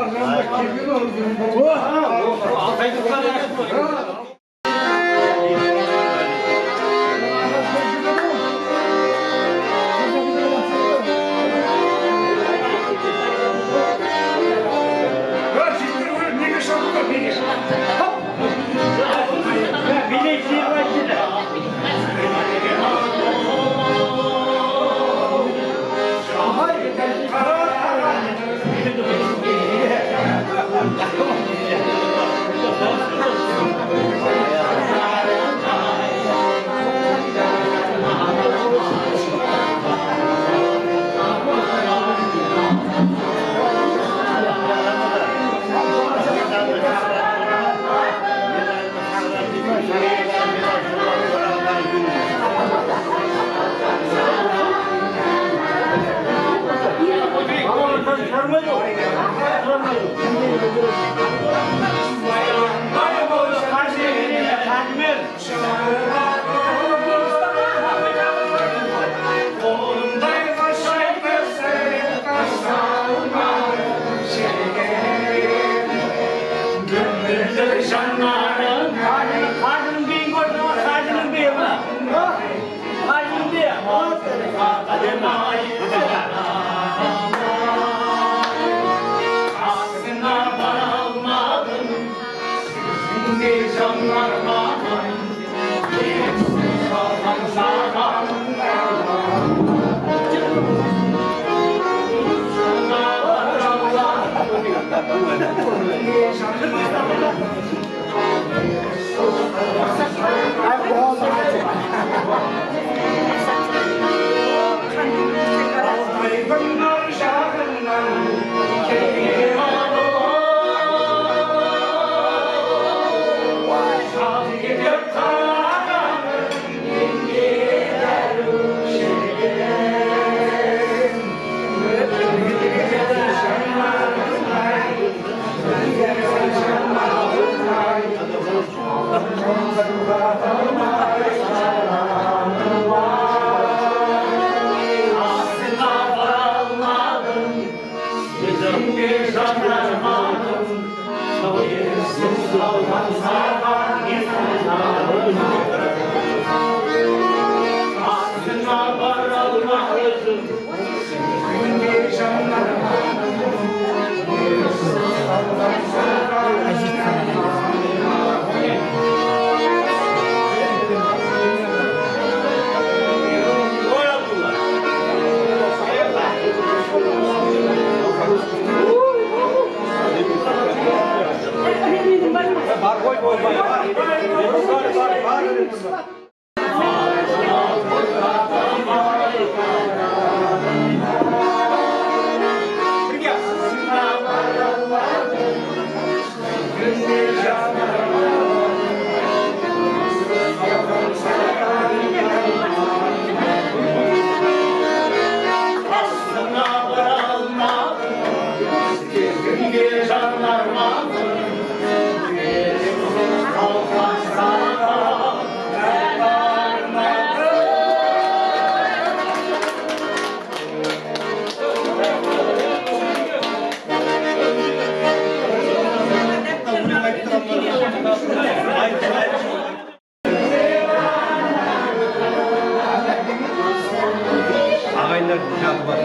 Ağaylar şartı var.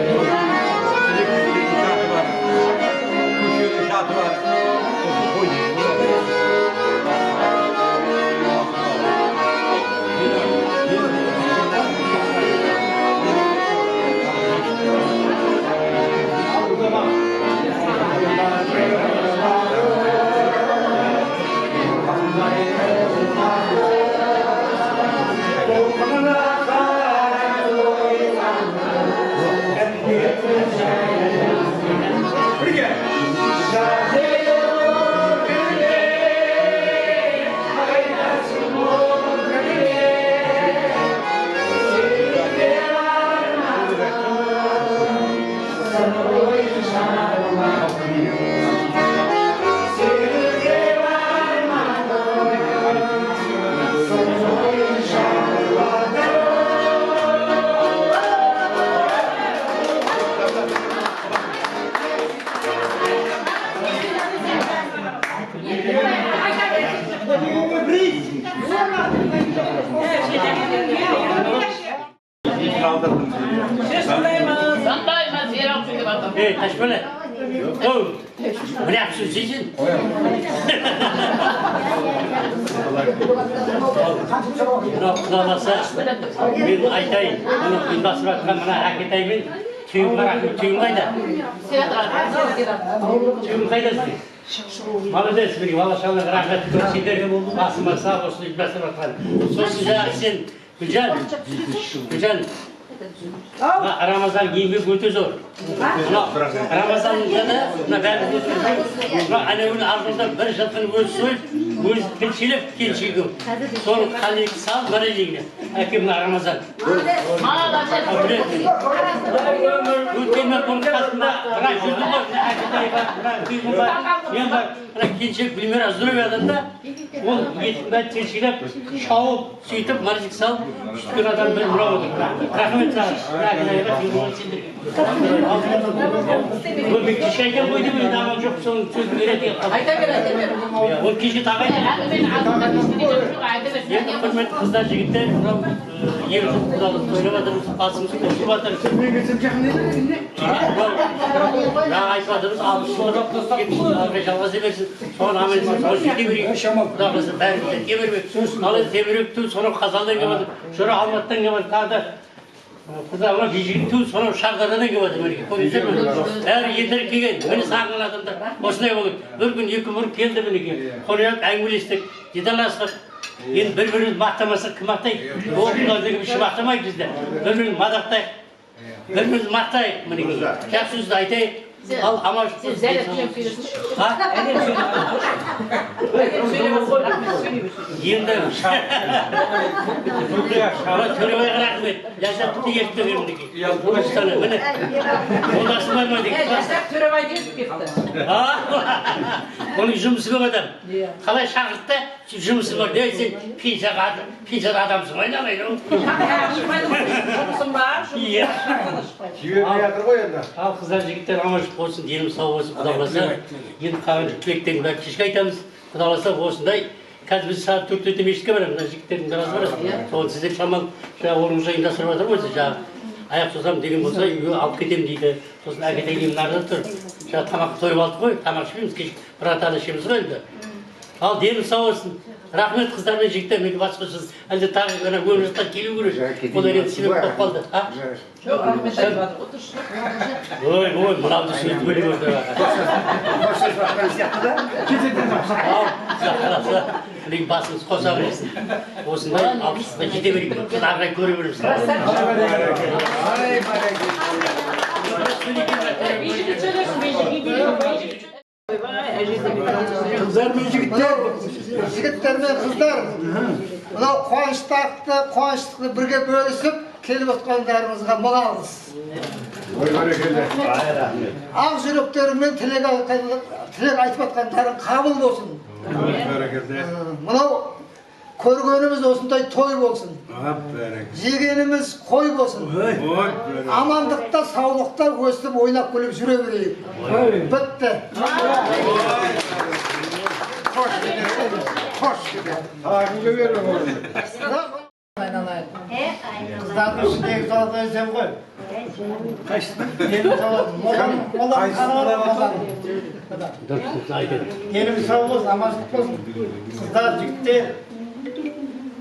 Çelikçilerin şartı var. Kuşların şartı var. Taş böyle. Oh, bu ne yapıyorsun sizin? Kılamasa, ben aytayım, bunu uydastırvatkan bana hak etayım, tüyüm kayda. Tüyüm kayda siz. Malades bir valaşanlık rahmet görseyler, basıma sağ olsun, uydastırvatkan. Sos size sen, Gülcan. Ramazan giyimi götü zor. Ramazan'da da ben annemin ardından bir şatın göz söz, göz pilçilip kilçigim. Sonra kalik sal varacağını. Ekimle Ramazan. Öteme konukasında bırak yüzü var, bırak kıymı var, yan var, bırak kilçip bilmir azdırıyor adamda. Onu ben tilçilip, şavup, süytüp maricik sal, şükür adam ben bravo. Rahmet sağ. Bu bir kişiyken buydu mu? Ama çok son söz öğretiyor. O kişi tabi. Hürmet kızlar jigitler, yerimiz kudalık söylemadığımız, basımız konuşmadığımız. Ya aytmadığımız almışlar, gitmişler, şalvası versin. Sonra hemen sonra sütü veriyor. Kudaklısı berkler, gebermek. Alın temirikti, sonra kazandan gelmedi. Şöyle almattan gelmedi, kaldı. Kızlar ona bijikti, sonra şarkıdan gelmedi. Konuşur mu? Eğer yeter ki gel, beni sağladım da. Boşuna olur. Bir gün yıkım vurup geldi beni ki. Konuya engülistik, giderlastık. Енді бір-біріміз мақтамасақ кім мақтайды? Оқулардегі бір мақтамайды бізді. Бір-біріміз мадақтайық. Бір-біріміз мақтайық. Мінекей. Жақсы сөзді айтайық. Ал амал Сен зәлет сөйлесің. Енді Төребайға рахмет. Ләззатты ертті бермінекей. Қостаны, міне. Олдасы бар ма деген. Ләззат Төребай деп кетті. Оның жұмысы көп адам. Қалай шақыртты, жұмысы бар деп айтсаң, пенсияда адамсың, айналайын. Жұмысың бар, Ал қыздар жігіттер амаш қуаныш болсын, денім сау болсын, Құда қаласа. Енді қалған тілектерін бәрі кешке айтамыз. Құда қаласа осындай. Қазір біз сағат 4-те мешітке барамыз, мына жігіттердің біразы барады. Соны сіздер шамал орныңызға ұйымдастырып жатыр ғой, жаңағы аяқ созам деген болса, үйге алып кетемін дейді. Сосын әкетейін нарда тұр. Тамақ тойып алдық қой, тамақ ішпейміз, кеш бір атаны ішеміз ғой енді. Ал денім сау болсын. Рахмет қыздар мен жігіттер, менде басқасыз. Әлде тағы ғана өмір жақтан келу керек. Бұл енді себеп болып қалды. Жоқ, рахмет айтып отыршы. Ой, мынауды сөз бөліп өрді. Ал, басымыз қоса бересін. Осындай алпысқа жете берейік. Біз арғай көре береміз. Қыздар мен жігіттер мен қыздар, мынау қуаныштықты бірге бөлісіп келіп отқандарыңызға мың алғыс. Ақ жүректерімен тілек айтып отқандарың қабыл болсын. Мынау көргеніміз осындай той болсын. Жегеніміз қой болсын. Амандықта, саулықта өстіп ойнап күліп жүре берейік. Бітті. Ağzını verin oğlum. Kızların içindeki salata yesem koy. Yerim sağ olsun. Modan kanalım modan. Yerim sağ olsun, amaçlık olsun. Kızlar jigitler.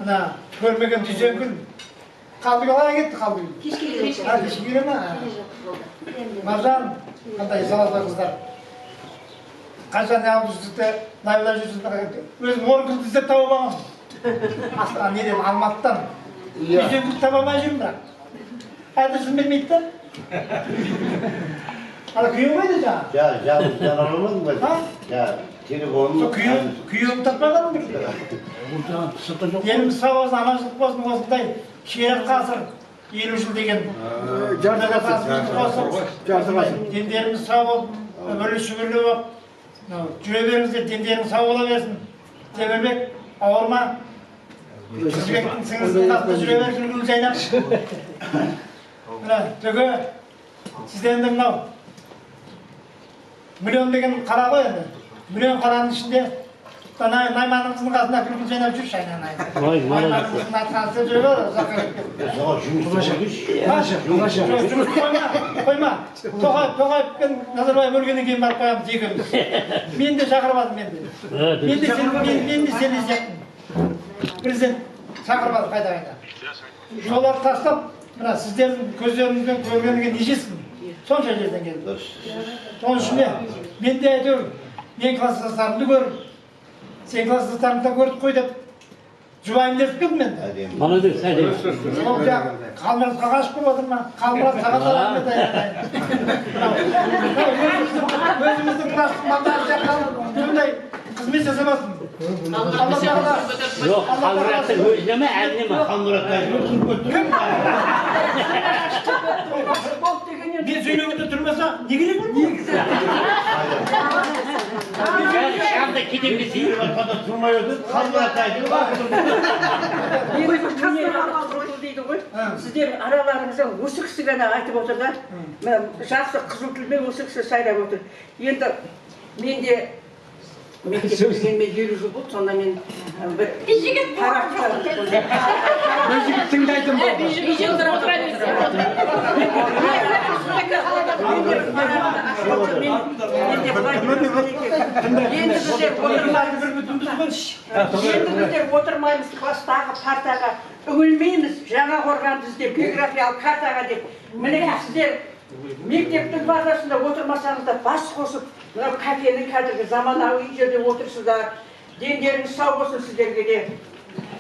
Ana görmegen düzen gün. Kaldık olaya gitti kaldık. Kişi gelir mi? Marjan, kanday salata kızlar. Kaçan yapıp üstüde, nayılar üstüde. Özüm or kız düzde tavamam. Aslında ne diyeyim, Almat'tan. Düzen gün tavamayacağım da. Adresini bilmeyip de. Hala kıyım mıydı canım? Ya, cananımız mı? Ya, telefonum. Kıyım tatmadın mı? Yerimiz sağ olsun, amaçlık olsun, olsunday. Şehir kasır, 20 yıl degen. Dinlerimiz sağ olsun, ömürlü şükürlü bak. Cürelerimize dinlerimiz sağ olaversin. Temelbek, ağırma. Sizbek'in sınırsız kasında cürelersin, Gül Zeynep. Tökü, sizden de mınau. Milyon degen kara koy енді. Milyon karanın içinde Naymanımızın kasında Gül Zeynep жүрші aynan. Naymanımızın atkansı жүре бар, ұзаққа кеткен. Қойма. Тоқаевпен Назарбаев өлгеннен кейін барып қоямыз екеуміз. Мен де шақырмадым мен де сен де сияқтым. Президент шақырмады қайта. Жоларды тастап, мына сіздердің көздеріңізбен көргеніңе нешесін? Сонша жерден келдім. Соның үшін мен де әйтеуір, мен класстастарымды көріп, сен класстастарымды көріп қой деп, жұбайым деп келдім мен. Молодец, әдемі. Сол жақ, Қалмыратқа қашып көріп отыр ма? Қалмырат сағаттарымды даярлайын. Өзіміздің класстық мақтан жаққан сондай қызмет жасамасын. Жоқ, Қалмыраттың өзіне ме, әліне ме? Мен сөйлегенде тұрмаса, не керек ол? Шамда кетемге сейіліп атқанда тұрмай өтіп, Қалмырат айтып дейді ғой. Сіздер араларыңызда осы кісі ғана айтып отыр да, жақсы қызыл тілмен осы кісі сайлап отыр. Енді мен де мектепке келгеніме 50 жыл болды, сонда мен бір параққа тыңдайтын болды. Енді біздер отырмаймыз класстағы партаға, үгілмейміз жаңа қорғанды іздеп, географиялық картаға деп. Міне сіздер мектептің базасында отырмасаңыздар бас қосып, мынау кафенің қазіргі заманауи жерде отырсыздар. Дендеріңіз сау болсын сіздерге де.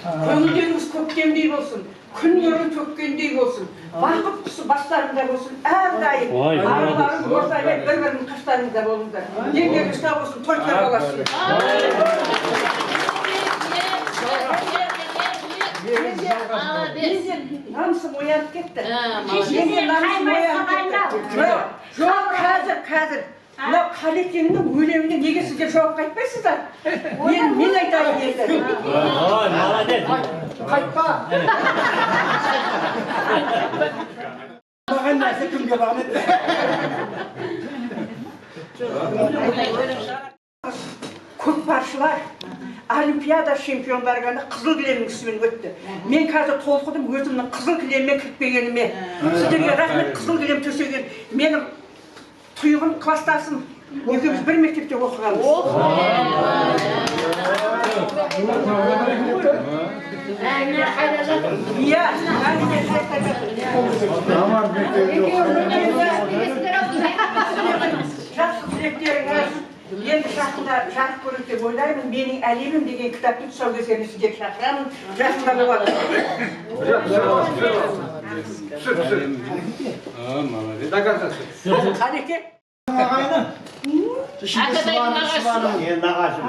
Көңілдеріңіз көктемдей болсын, күн нұрын төккендей болсын. Бақыт құсы бастарында болсын, әрдайым. Араларың ортаймен бір-бірінің қастарыңызда болыңдар. Дендеріңіз сау болсын, той-той боласыз. Намысым оянып кетті. Менде намысым оянып кетті. Жоқ, қазір. Мынау Қалекеңнің өлеңіне неге сіздер жауап қайтпайсыздар? Мен айтайын енді. Ой, молодец. Қайтпа. Маған нәрсе кімге бағын етті? Көкпаршылар Олимпиада чемпиондары ғана қызыл кілемнің үстімен өтті. Мен қазір толқыдым өзімнің қызыл кілеммен кірпегеніме. Сіздерге рахмет, қызыл кілем төсеген. Менің тұйығым кластасым. Екеуміз бір мектепте оқығанбыз. Иә, жақсы тілектеріңіз. Енді жақында жарық көреді деп ойлаймын. Менің әлемім деген кітаптың тұсаукесеріне сіздерді шақырамын. Жақында болады. Қанеке? Ататайдың ағасы.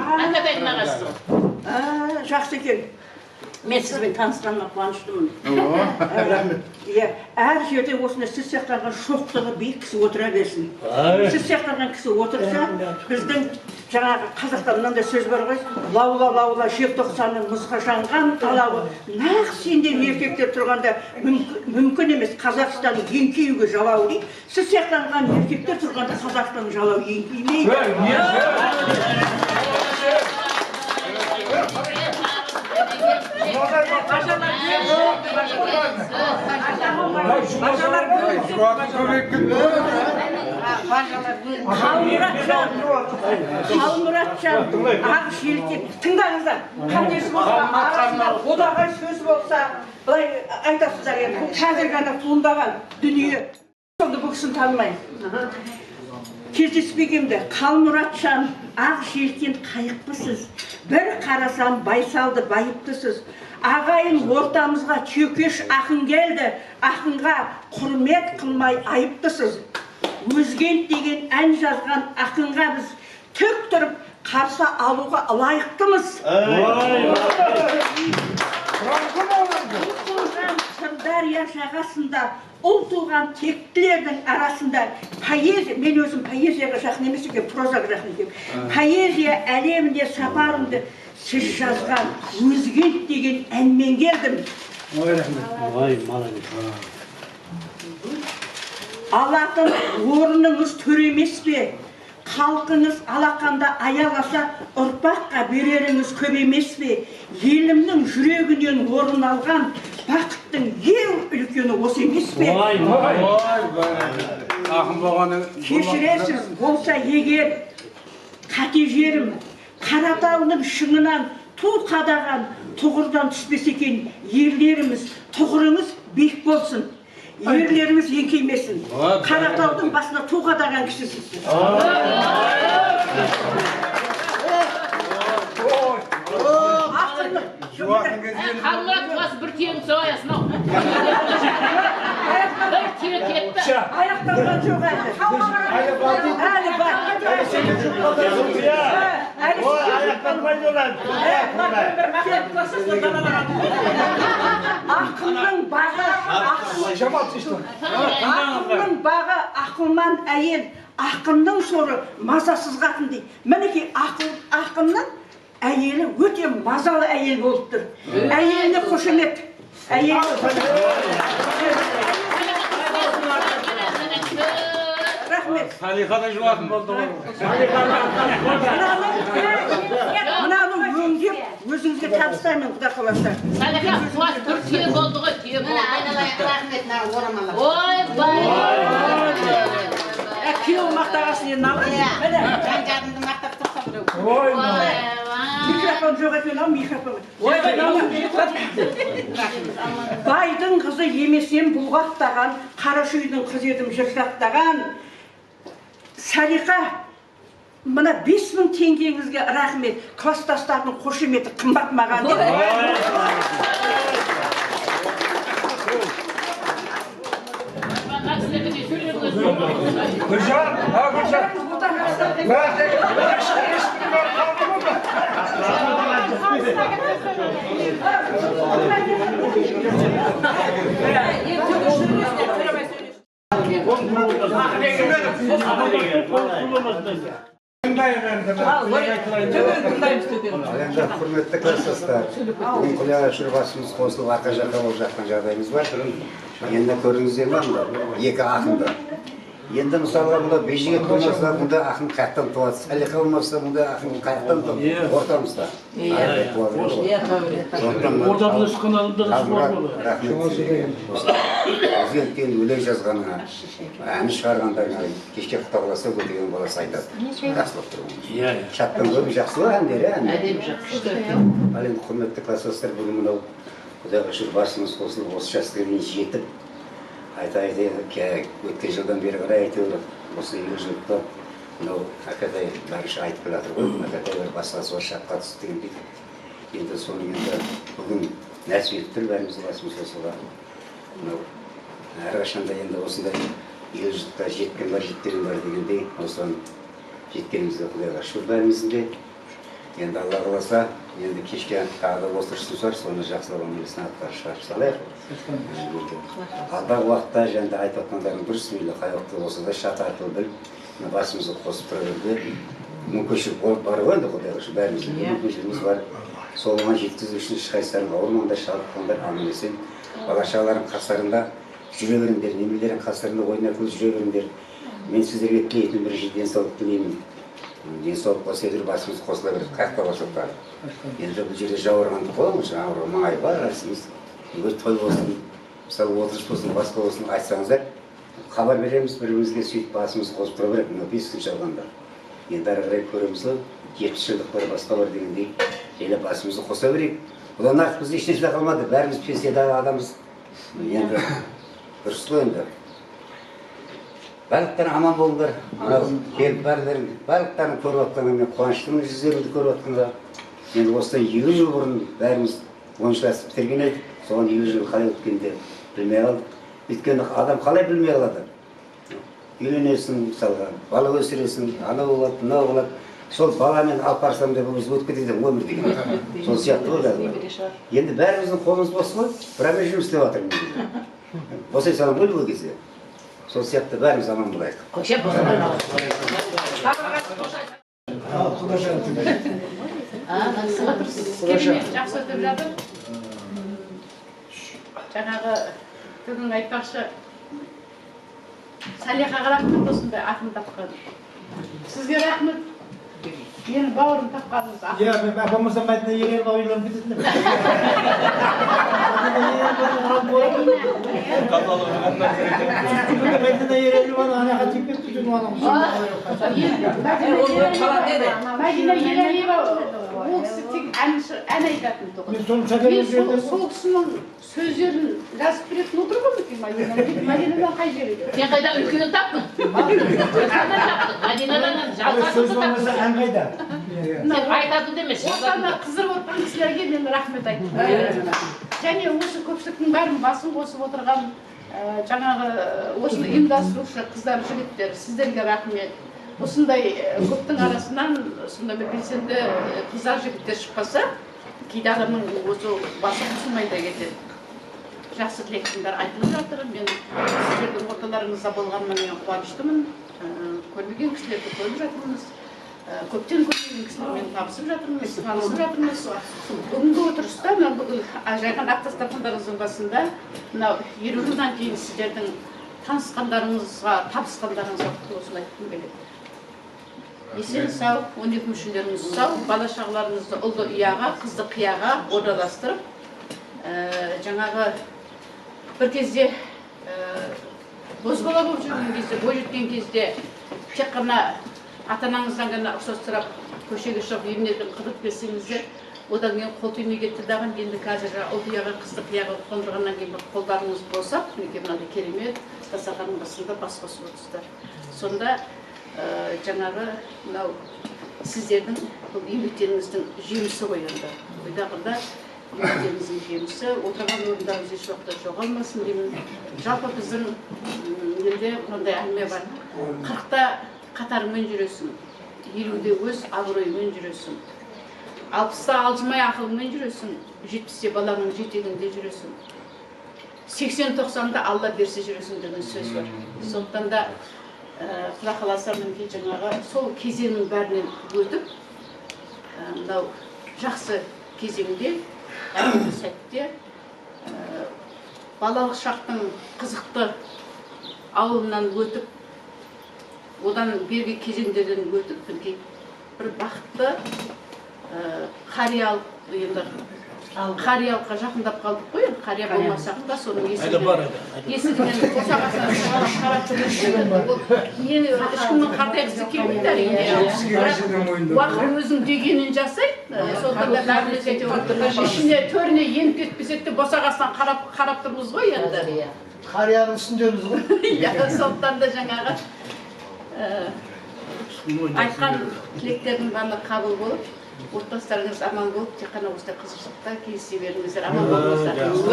Жақсы екен. Мен сізбен танысқаныма қуаныштымын. Иә, әр жерде осындай сіз сияқтанған шоқтығы биік кісі отыра берсін. Сіз сияқтанған кісі отырса, біздің жаңағы қазақта мынандай сөз бар ғой, лаула желтоқсанның мұзға жанған алауы. Нақ сендер еркектер тұрғанда мүмкін емес Қазақстанның еңкеюге жалауы дейді. Сіз сияқтанған еркектер тұрғанда Қазақстанның жалауы еңкеймейді. Қалмұратжан, ақ желкен, тыңдаңыздар, қандесі болса, арасында одағай сөз болса, былай айтасыздар енді, бұл қазір ғана туындаған дүние. Сонда бұл кісіні танымаймын. Кездеспегенде, Қалмұратжан, ақ желкен қайықпысыз, бір қарасам байсалды байыптысыз. Ағайын ортамызға чөкеш ақын келді, ақынға құрмет қылмай айыптысыз. Өзгент деген ән жазған ақынға біз тік тұрып қарсы алуға лайықтымыз. Сырдария жағасында ұл туған тектілердің арасында поэзия, мен өзім поэзияға жақын емес екен, прозаға жақын екен. Поэзия әлемінде сапарымды сіз жазған Өзгент деген әнмен келдім. Алатын орныңыз төр емес пе? Халқыңыз алақанда аяласа, ұрпаққа береріңіз көп емес пе? Елімнің жүрегінен орын алған бақыттың ең үлкені осы емес пе? Кешіресіз болса егер қате жерім Қаратауының шыңынан ту қадаған тұғырдан түспес екен ерлеріміз, тұғырыңыз биік болсын. Ерлеріміз еңкеймесін. Қаратаудың басына ту қадаған кішісіз. Қалмұрат бас бір түйені соғаясың ау. Бір түйе кетті. Аяқталған жоқ әлі. Әлі бар. Ақынның бағы ақылман әйел, ақынның соры мазасыз қатын дейді. Мінекей ақынның әйелі өте мазалы әйел болып тұр. Әйеліне қошемет. Рахмет. Салихада жуатын болды ғой. Мынаны өңдеп өзіңізге табыстаймын, құда қаласа. Салиха, суас бір түйе болды ғой, түйе болды. Айналайын рахмет, орамалар. Ой, бай. Күйеуі мақтағасын енді алып. Жан-жадымды мақтап тұрса біреу. Микрофон жоқ екен, ау микрофон. Байдың қызы емесем бұлғақтаған, Қарашүйдің қызы едім жырсақтаған. Салиха, мына 5000 теңгеңізге рахмет. Кластастардың қошеметі қымбат маған. Гүлжан, Гүлжан. Енді құрметті кластастар, бүгін құлияға басымыз қосылып арқа жаққа болып жатқан жағдайымыз бар. Енді көрдіңіздер ме, екі ақынды. Енді мысалға мұнда бейжігет болмаса, мұнда ақын қаяқтан туады, салиқа болмаса, мұнда ақын қаяқтан туады, ортамызда. Ортада шыққан адамдар Қамұрат, рахмет сізге. Өзгеліктен өлең жазғаныңа, әні шығарғандарыңа, кешке құттықталаса көтеген баласы айтады. Жақсылық тұрғын. Шаттан көбі жақсылық әндері, әндері. Ал енді құрметті кластастар, бүгін мынау Құдайға шүкір басымыз қосылып осы жасқа дейін жетіп, өткен жылдан бері қарай әйтеуір осы елжілікті мынау Акатай барынша айтып келатыр ғой, Акатай бір басқасы бар шаққа түсті деген дейді. Енді соны енді бүгін нәсіп етіп тұр бәріміздің басымыз қосылға. Әрқашанда енді осындай елжілікті жеткен бар, жеткен бар дегендей, осыған жеткенімізге Құдайға шүкір бәріміздің де. Енді Алла қаласа, енді кешке тағы да отырысын сұрар, соны жақсылап өміресін аттар шығарып салайық. Алдағы уақытта жәнді айтып отқандарың дұрыс, мейлі қай уақытта болса да шат арқылы біліп, басымызды қосып тұра беруге мүмкіншілік бар ғой енді Құдайға шүкір бәріміздің мүмкіншілігіміз бар. Солған жеткізу үшін ешқайсыларың ауырмаңдар, шалдыққандар, аман-есен. Бала-шағаларың қастарында жүре беріңдер, немелерің қастарында ойнап жүре беріңдер. Мен сіздерге тілейтін бірінші денсаулық тілеймін. Денсаулық болса егер басымыз қосыла береді, қаяқта болсақ та. Енді бұл жерде жауырғанды қоямыз, жаңағы маңай бар, әрсіміз. Өз той болсын, мысалы отырыс болсын, басқа болсын айтсаңыздар, хабар береміз, бірімізге сөйтіп басымыз қосып тұра береді, мынау 5 күн жалғандар. Енді ары қарай көреміз, 70 жылдық бар, басқа бар дегендей, елі басымызды қоса берейік. Бұдан артық бізде ешнәрсе қалмады, бәріміз пенсиядағы адамыз. Енді дұрыс қой енді. Барлықтарың аман болыңдар, келіп барлықтарын көріп отқанға мен қуаныштымын жүздеріңді көріп отқанға. Енді осыдан 20 жыл бұрын бәріміз 10 класс бітірген едік, соған 20 жыл қалай өткенде білмей қалдық. Өйткені адам қалай білмей қалады? Үйленесің, мысалға, бала өсіресің, ана болады, мынау болады. Сол баламен алып барсам деп біз өтіп кетеді өмір деген. Сол сияқты ғой бәрі. Енді бәріміздің қолымыз бос қой, бірақ мен жұмыс істеп жатырмын. Босай салам ғой бұл кезде. Сол сияқты бәріміз аман болайық. Жақсы өтіп жатыр. Жаңағы бүгін айтпақшы Салихаға рахмет осындай ақын тапқан. Сізге рахмет. Менің бауырым тапқаныңыз ақын. Иә, мен болмаса Мәдина Ерелға ойланып кететін. Мәдина Ереліваны анаға тиіп кетті жүріп анамыз. Мәдина Ерелева ол кісі тек ән айтатын тұғын. Мен сол кісінің сөздерін жазып беретін отыр ғой Мәдинадан қай жері? Сен қайда үлкенін таптың? Мәдинадан сөз болмаса ән қайда? Сен айтатын демес. Ортада қызырып отырған кісілерге мен рахмет айттым. Және осы көпшіліктің бәрін басын қосып отырған жаңағы осыны ұйымдастырушы қыздар, жігіттер, сіздерге рахмет. Осындай көптің арасынан сонда бір белсенді қыздар, жігіттер шықпаса, кейде адамның осы басы қосылмай да кетеді. Жақсы тілектіңдер айтылып жатыр. Мен сіздердің орталарыңызда болғаныма мен қуаныштымын. Көрмеген кісілерді көріп жатырмыз. Көптен көрмеген кісілермен табысып жатырмыз, танысып жатырмыз. Бүгінгі отырыста, жайған ақтастархандарыңыздың басында, мынау 50 жылдан кейін сіздердің танысқандарыңызға, табысқандарыңызға осылай айтқым келеді. Есен сау, 12 мүшелеріңіз сау, бала-шағаларыңызды ұлды ұяға, қызды қияға орналастырып, жаңағы бір кезде бозбала болып жүрген кезде, бой жеткен кезде тек қана ата-анаңыздан ғана ұқсас сұрап көшеге шығып емнерден қыдырып келсеңіздер, одан кейін қол тимей кетті дағы, енді қазір ұлды ұяға, қызды қияға қондырғаннан кейін бір қолдарыңыз босап, мінекей мынандай керемет дастарханның басында бас қосып отырсыздар. Сонда жаңағы мынау сіздердің бұл еңбектеріңіздің жемісі ғой енді. Ойдағында еңбектеріңіздің жемісі, отырған орындарыңыз еш уақытта жоғалмасын деймін. Жалпы біздің елде мынандай әңгіме бар. 40-та қатарыңмен жүресің, 50-де өз абыройымен жүресің. 60-та алжымай ақылыңмен жүресің, 70-те балаңның жетегінде жүресің. 80-90-да Алла берсе жүресің деген сөз бар. Сондықтан да Құда қаласа мінекей жаңағы сол кезеңнің бәрінен өтіп, мынау жақсы кезеңде, әрбір сәтте балалық шақтың қызықты ауылынан өтіп, одан бергі кезеңдерден өтіп мінекей бір бақытты қариялық енді қариялыққа жақындап қалдық қой, енді қария болмасақ та соның есігінен босағасынан қарап тұрып ешкімнің қартайғысы келмейді әрине. Уақыт өзің дегенін жасайды, сондықтан да бәріміз әйтеуір ішіне төріне еніп кетпесек те босағасынан қарап тұрмыз ғой енді. Қарияның үстіндеміз ғой. Сондықтан да жаңағы айтқан тілектердің барлығы қабыл болып, отбасыларыңыз аман болып, тек қана осылай қызықшылықта кездесе беріңіздер, аман қағазға жазып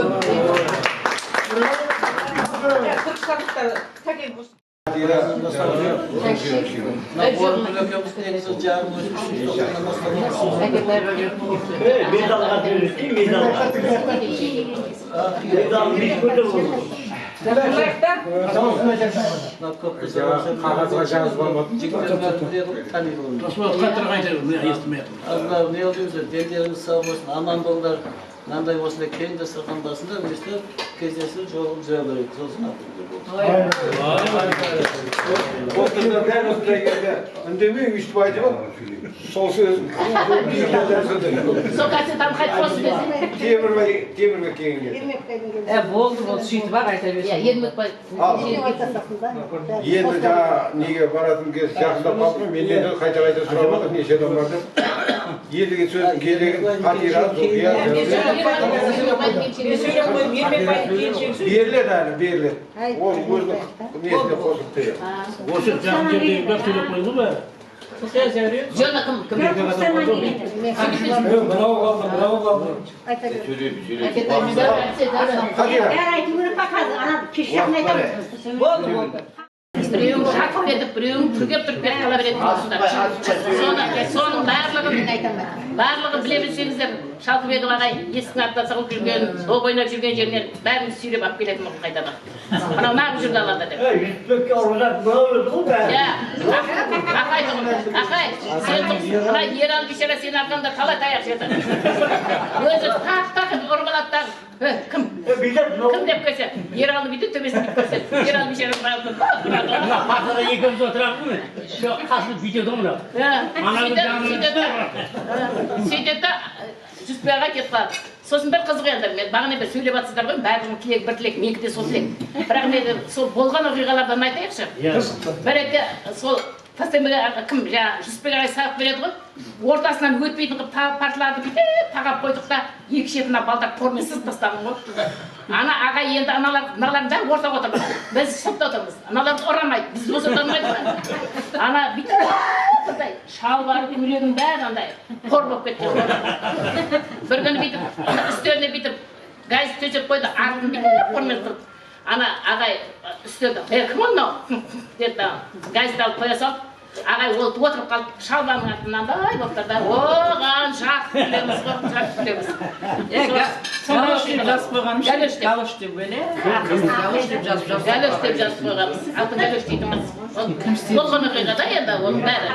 алмадым. Не oluyorsa denleriniz sağ olsun, aman bollar, nanday olsun, kendi sırkan basında, işte kezdesiniz çok güzel böyle, olsun Ündemeyim üstü baydı mı? Sol söz. Sokaktan kaçmasın desin. Темірге келген. Болды, сөйтіп ақ айта берсін. Ермек бай. Енді жаңа неге баратын кез жақындап қалдым, менен де қайта сұрамадым, неше адамдарды. Елдіге сөздің келегін Қатира, Зұлқия. Беріледі әлі, беріледі. Ол өзінің несіне қосып тұр. Осы жақын жердегі бір сөйлеп қойды бәрі. Жона кім? Bravo kaldı. Біреуің жатып кетіп, біреуің түргеп қала беретін болсыңдар. Соның барлығын біле білсеңіздер, Шалқыбеков ағай есіктің артына сығылып жүрген, доп ойнап жүрген жерінен бәріміз сүйреп алып келетін мұқы қайтадан. Анау нағып жүрді алада деп. Ақай, сен Ералы бейшара сен арқанда қалай таяқ жеді. Өзі тақ ұрғылаттан. Кім деп келсе, Ералы бүйтіп төбесін бүйтіп көрсе, Ералы бейшара Пақырда екеуміз отырамыз ма? Қасымыз бүйтеді ғой сөйтеді Жүсіпбайға кетіп қалды. Сосын бір қызық енді, мен бағана бір сөйлеп жатсыздар ғой, бәрінің тілек бір тілек, менікі де сол тілек. Бірақ мен сол болған оқиғалардан айтайықшы. Бір ретте сол Тастемеге кім Жүсіпбек ағай сағып береді ғой, ортасынан өтпейтін қып партыларды бүйтіп тағап қойдық та, екі шетіне балдақ тормен сызып тастаған ғой. Ана ағай енді аналардың бәрі ортаға отырмыз. Біз сыртта отырмыз. Аналарды ұрамайды, біз босатылмайды. Ана бүйтіп шалбары күйлердің бәрі андай қор болып кетті. Бір күні бүйтіп үстеріне бүйтіп газ төсеп қойды, артын бүйтіп тормен тұрды. Ана ағай үстелді, кім мынау деді, газет алып қоя салып, ағай ол отырып қалып, шалбарының артынан да боқтарда, оған жақсы білеміз ғой, жақсы білеміз. Галош деп жазып қойғанымыз, галош деп бөле, галош деп жазып қойғанымыз. Галош деп жазып қойғанымыз, алтын галош дейтіміз. Болған оқиғада енді оның бәрі.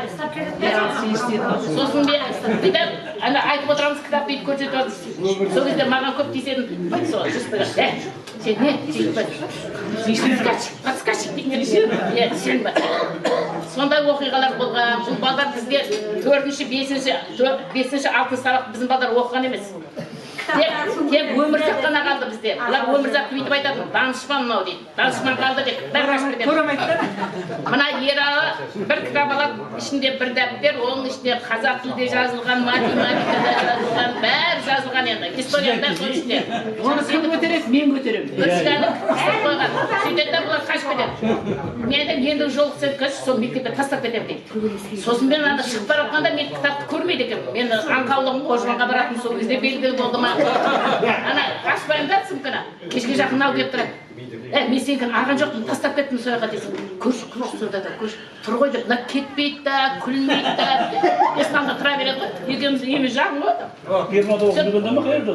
Сосын бүйтіп, айтып отырамыз, кітап бүйтіп көрсетіп отырмыз. Сол кезде маған көп тиісетін, сол Жүсіпбек сен не? Подскачек дейін сен ба? Сондай оқиғалар болған. Бұл балдар бізде 4-ші, 5-ші, 6-ші сабақ біздің балдар оқыған емес. Тек өмірзақ қана қалды бізде. Бұлар өмірзақты бүйтіп айтады, данышпан мынау дейді. Данышпан қалды деп, бәрі қашып кетеді. Мына Ералы бір кітап алады, ішінде бір дәптер, оның ішінде қазақ тілде жазылған, математикада жазылған, бәрі жазылған енді. Историяның бәрі соның ішінде. Оны сен көтересің, мен көтеремін. Үстәлік қыстып қойған. Сөйтеді бұлар қашып кетеді. Мен енді жолықсыз өткізіп, сол мектепте тастап кетемін дейді. Сосын мен анда шығып бара жатқанда мен кітапты көрмейді екенмін. Мен аңқаулығым Қожыбанға баратын сол кезде белгілі болды ма? Ана қашпайын да сымкана. Кешке жақын алып келіп тұрады. Мен сенікін алған жоқпын, тастап кеттім сояққа дейсің. Көрші сонда да көрші. Тұр ғой деп, кетпейді да, күлмейді да. Естанда тұра береді ғой. Екеуміз еміз жағын ғой. 29 күнде ме қайырды?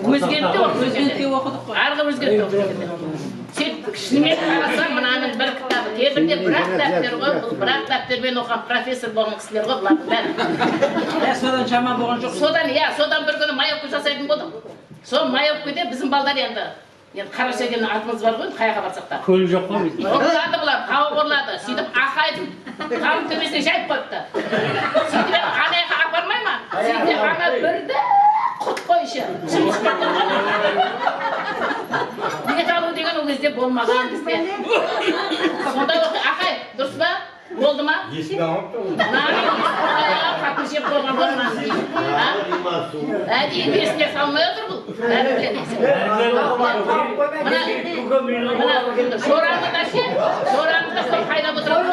Өзгертте оқыдық қой. Арғы өзгертте оқыдық. Сөйтіп, шынымен қарасам, мынаның бір кітабы. Тебірде бір-ақ дәптер ғой, бұл бір-ақ дәптермен оқыған профессор болған кісілер ғой, бұлардың бәрі. Содан жаман болған жоқ. Содан бір күні майовка жасайтын болдық. Сол майовкада біздің балдар енді енді Қараша деген атымыз бар ғой, қаяққа барсақ та. Көл жоқ қой бізде. Ұрлады бұлар, тауық ұрлады. Сөйтіп Ақайдың тамның төбесіне жайып қойыпты. Сөйтіп анаяққа апармай ма? Сөйтіп ана бірді құт қойшы. Бет алу деген ол кезде болмаған бізде. Сонда Ақай, дұрыс ба? Болды ма? Есіне алып Қатын жеп қойған болмаған дейді. Әдейі есіне салмай отыр бұл. Бәрі біледі. Жораны да ше, жораны да сол қайдап отырады.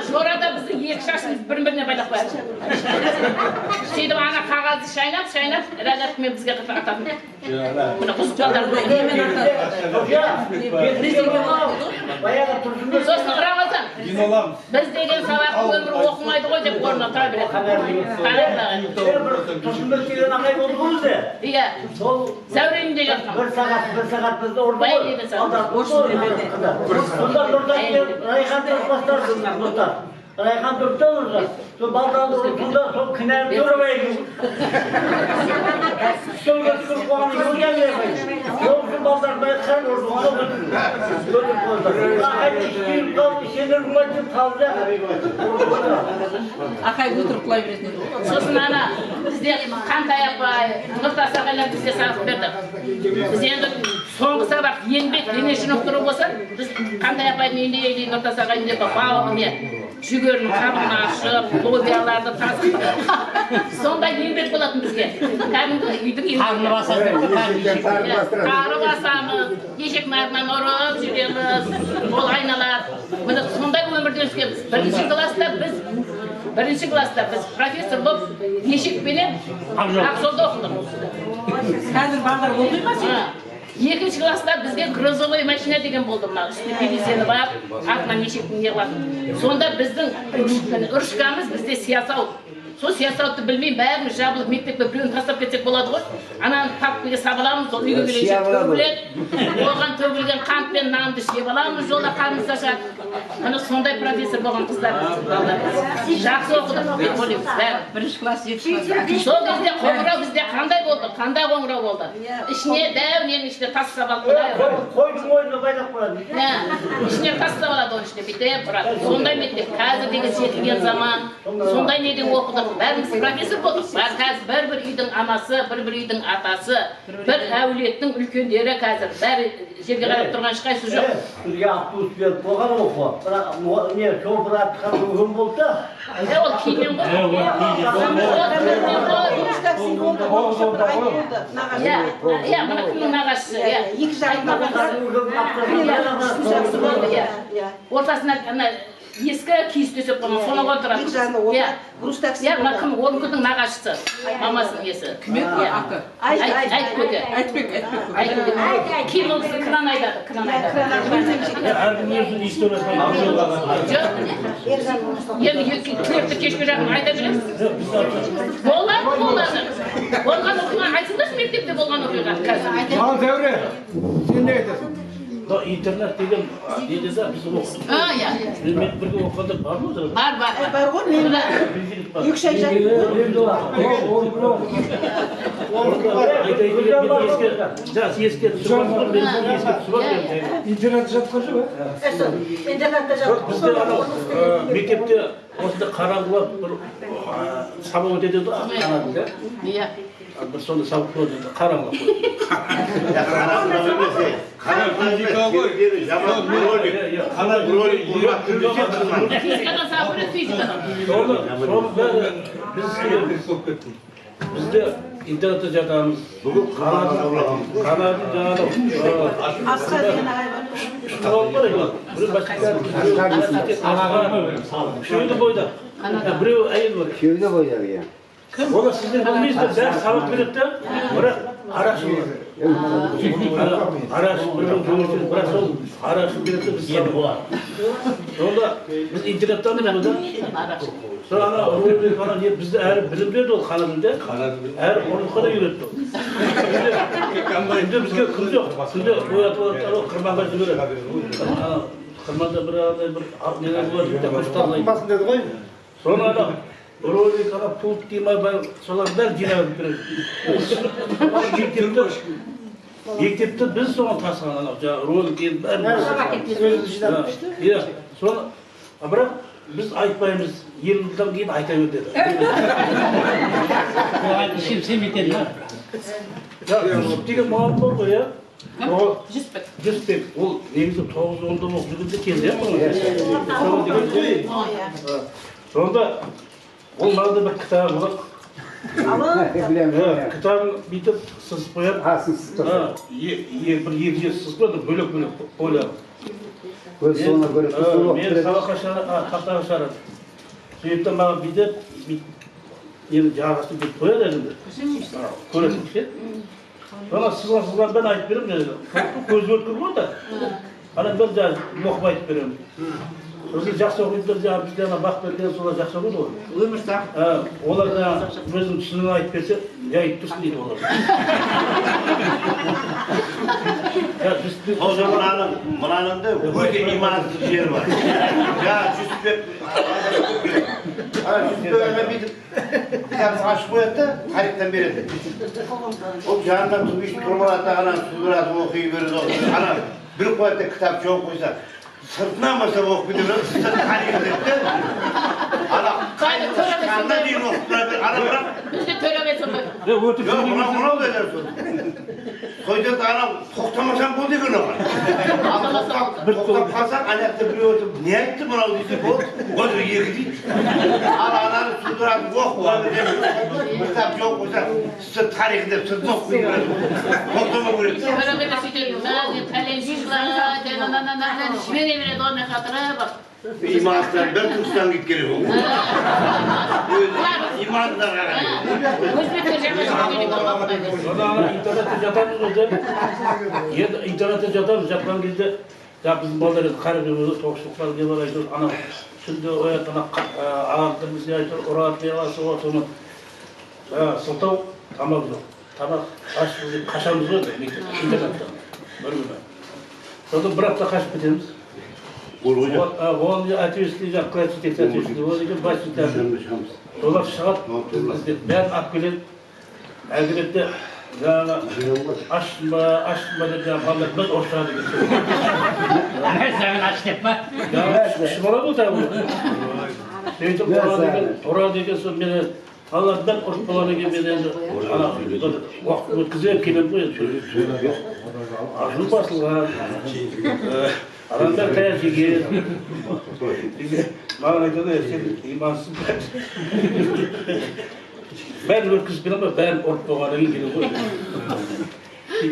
Жорада біздің екі шашымыз бір-біріне байлап қояды. Сөйтіп ана қағазды шайнап, рәгатымен бізге ататын. Мына құсып жалдарды. Сосын Рамазан, біз деген сабақ өмір оқымайды ғой деп орнына тұра береді. Иә, Зәуренде жатқан. Бір сағат бізді орында Райхан тұрпастар нұртар. Райхан тұрпта ұрға. Сол балданды ұртында сол кінәлі тұрмай кеу. Сол көткір қоғаны көрген бермей. Сол үшін балдарды айтқан ұрдыңға өтіп қойды. Ақай ішкейіп қалды, сені ұрмай деп қалды. Ақай өтіріп құлай беретін еді. Сосын ана бізде Қантай апай, Нұртас ағайлар бізге сабақ берді. Біз енді соңғы сабақ еңбек дене шынықтыру болса, біз Қантай апайдың үйінде Нұртас ағайдың деп бауырын жүгерінің қабығын ашып, лобияларды тасып. Сонда еңбек болатын бізге. Кәдімгі үйдің Қарны басамыз, ешек нарынан ұрып жүреміз, ол айналар. Сондай өмірде өскенбіз. Бірінші класста біз профессор болып, ешекпенен Ақжолда оқыдық. Қазір бағдар болды ма сен? Екінші класста бізге грузовой машина деген болды ма, үстіне пелесені бар, артынан ешектің не қылатын. Сонда біздің ұрышқамыз бізде сиясау. Сол сиясауды білмей бәріміз жабылып мектепке біреуін тастап кетсек болады ғой. Ананы папкаға сабаламыз, ол үйге келгенше төгіледі. Оған төгілген қант пен нанды жеп аламыз, жолда қарнымыз ашады. Міне сондай профессор болған қыздарымыз. Жақсы оқыдық деп ойлаймыз бәрі. Бірінші класс, екінші класс. Сол кезде қоңырау бізде қандай болды? Қандай қоңырау болды? Ішіне дәу ненің ішіне тас сабалып қойды. Қойдың ойына байлап қояды. Ішіне тас сабалады оның ішіне бүйтіп тұрады. Сондай мектеп, қазір деген жетілген заман. Сондай неден оқыдық. Бәріміз профессор болдық. Қазір бір үйдің анасы, бір үйдің атасы, бір әулеттің үлкендері қазір. Бәрі жерге қарап тұрған ешқайсысы жоқ. Бізге автобус беріп қойған оқу. Не, шофер атқан өгім болды. Ол кеймен ғой. Иә, мына кімнің нағашысы. Екі жағында ортасына ескі киіз төсеп қойған, соны отырады. Екі жағында груз такси. Иә, мына кім? Оның күндің нағашысы, мамасының есі. Кім еді аты? Айтбек. Кейін ол кісі кран айдады, Әркім өзінің историясын енді түлекті кешке жақын айта бересіз. Болған оқиға, айтсыңдаршы мектепте болған оқиға қазір. Ал Зәуре, сен не айтасың? интернет деген дейді да біз оқыдық. Иә. Мен бірге оқыдық бар ма? Бар. Бар ғой, мен екі-үш ай интернет жатқан жоқ, интернетте жатқан. Бізде мектепте осында қараңғылап бір сабақ өтеді да. Иә. Bir sonunda sabık oldu, karanlık oldu. Bizde internette жатамыз. Kanalda Aslan деген ағай бар. Şöyle boyda. Біреу әйел бар. Кеуде бойдағы, иә. Ола сіздер білмейсіздер, бәрі сабақ береді, бірақ арашы бар. Арашы бір-бірін көңілсіз, бірақ сол арашы береді, біз сабақ болады. Сонда біз интернеттан білеміз да. Sonra ana rol falan diye bizde eğer bilimde de ol kanalında, eğer onu kadar yürüttü. Şimdi bizde kız yok. Şimdi boyatı kırmanda böyle. Kırmanda bir neler var bir de kuşlarlayın. Sonra da rolü kana pult diyeyim ben solar der cinavet bir. Мектепте біз соған тасыған анау жаңағы ролик енді бәрін. Иә, соны бірақ біз айтпаймыз, 20 жылдан кейін айта бер деді. Сенбейтін ма? Жүсіп деген мамам бар ғой, иә? Жүсіпбек. Жүсіпбек, ол негізі 9-10-да оқып жүргенде келді, иә? Сонда ол мынада бір кітабы бар. Кітабын бүйтіп сызып қояды. Бір екі жер сызып қояды, бөлек-бөлек ойлап. Мен сабаққа тақтаға шығарады. Сөйтіп маған бүйтіп, енді жағасын бүйтіп қояды әлімді. Көретін ше. Ана сызған ben айтып беремін. Көзі өткір ғой да. Ана ben оқып айтып беремін. Сосын жақсы оқитындар жаңағы бізде ана Бақберден солар жақсы оқиды ғой. Өмірзақ. Олар жаңағы өзінің түсінігін айтып берсе, жайып тұрсын дейді олар. Hocam mınaның da öyle imansız yer var. Ya Жүсіпбек öyle bir kitap açıp koyuyor da tarihten beredi. O canından tutup iş durmalarda ana suduratı okuyuverdi. Ana bir koyuyor da kitap çok koysa sırtına masa okuyuverdi. Sırt tarihinde de ana kanına değil okuyuverdi. Ana bırak. Bizde töremesin bak. Yok buna ödersin. Koyda da ana toktamasan bu değil mi? Toktap kalsan ayakta bir oturup niye etti buna diyecek o? O da yeri değil. Ananı suduratı okuyordu. Kitap yok olsa sırt tarihinde sırt okuyuverdi. Toktama bıraktı. Töremesin değil. Ben talentsizler, şivere doğru hatıra bak. İmanlar ben Türkistan git geliyor. İmanlar herhalde. İnternette jatamız oldu. İnternette jatamız жатқан кезде біздің балдар қарап тоқшылықтар деп айтыр. Ана şimdi оят ана ағамдарымыз не айтыр, ұрат не аласы ғой, соны сылтау тамақ жоқ. Тамақ ашып деп қашамыз ғой интернеттен. Бір күні. Содан бір апта қашып кетеміз. Оған ответственный классик ответственный, ол деген басшылар. Олар шығады, бәрін алып келеді. Әлгіретте жаңағы ашсын ба деп жаңағы балдар біз ұрысады деген. Сәмен аш деп па? Кіші бала ғой тағы. Сөйтіп ұра деген соң мен алладан ұрып болғаннан кейін мен енді уақыт өткізіп келемін ғой енді. Ашылып басылған. Адамдар таяқ жеген. Маған айтады, сен имансың ба? Бәрін өткізіп келем ба, бәрін ұрып болғаннан кейін келем ғой.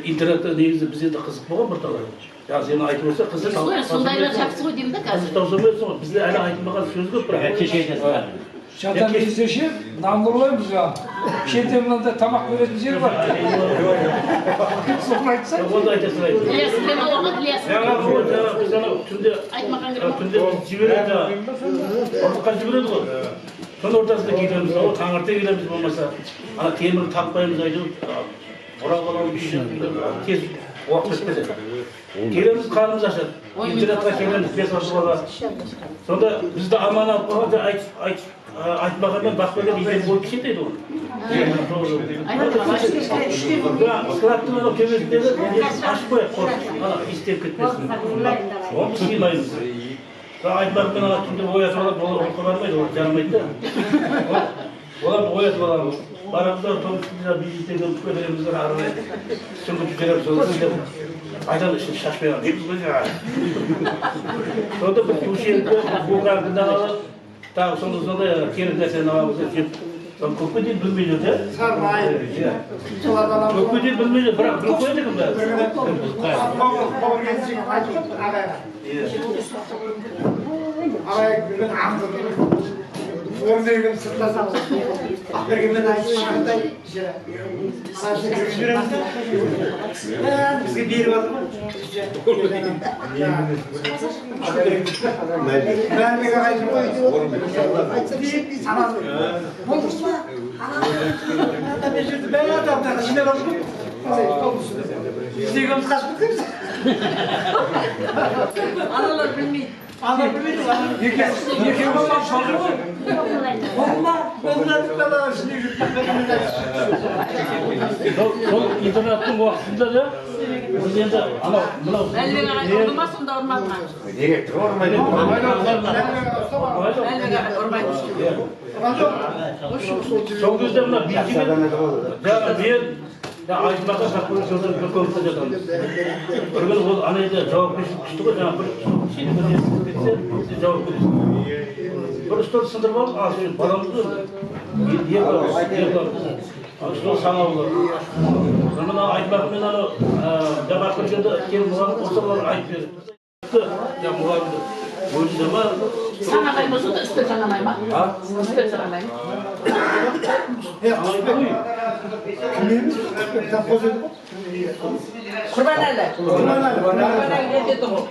Интернетте негізі бізде де қызық болған бір талай. Жаңа сені айтып отырса қызық. Сондайлар жақсы ғой деймін да қазір. Қызық таусамайсың ғой. Бізде әлі айтылмаған сөз көп бірақ. Кеше айтасың. Шатан кездеше нан ұрлаймыз ба? Шетте мынандай тамақ беретін жер бар. Соны айтса? Оны айтасың айтып. Білесің бе оған білесің. Жаңа біз анау түнде жібереді. Ұрыққа жібереді ғой. Соның ортасында келеміз, таңырта келеміз болмаса. Ана темір таппаймыз айтып. Орал баланың тез уақыт өтпеді. Келеміз, қарымыз ашады. Интернетқа келеміз, 5-6 бала. Сонда бізді аман алып қойғанда айтмағанмен Бақберден үйден бой кішендейді ол. Склаттың анау төбесіндегі ашып қояды қорып, істеп кетпесін. Оны сыйлаймыз. Айтмағанмен ана түнде оятып алып, олар ұйқы бармайды, олар жарамайды да. Оларды оятып аламыз. Барамыздар, тоң үстінде билеттерді көтереміздер арнайы. Сүңгіп жібереміз, олар сіздер. Айтады ішін шашпайған, екіз көз жаңағы. Сонда бір көшелді, болғандың алып, тағы сондай керек нәрсені аламыз деп көпке дейін білмей жүр, иә? Көпке дейін білмей жүр, бірақ біліп қояды екен бәрі. Орындайын сыртlasамыз. Ақбергенмен айтып шағындай анашын кіріп жүреміз де бізге беріп алды ма? Мәлімеге қайтып қойды. Санады. Болдыңыз ба? Мен жерді бәрі адамдағы жинап алды ғой. Біздегіміз қашып кеткенбіз. Аналар білмейді. Аналар білмейді. Екеуі болмап шалды ғой. Сол интернеттің уақытында да Biz endi ana mынау Әлбек ағай ұрма сонда ұрмады ма? Директор ұрмайды. Әлбек ағай ұрмайды. Сол кезде мына билікпен жаңа мен айтпаққа шақырып сөздер бір көмітте жатамыз. Бір күні ол ана жерде жауапкершілік күшті ғой, жаңа бір кетсе жауапкершілік. Bir stol sındır var, asıl paramız var. Yer var. Stol sana olur. Sonra aytmak ben onu cevap vergende kim muhabir olsa var ayt verir. Ya muhabir. Bu yüzden var. Sana kayması da üstte sanamayım ha? Üstte sanamayım. Kurbanlarla. Kurbanlarla dedi o.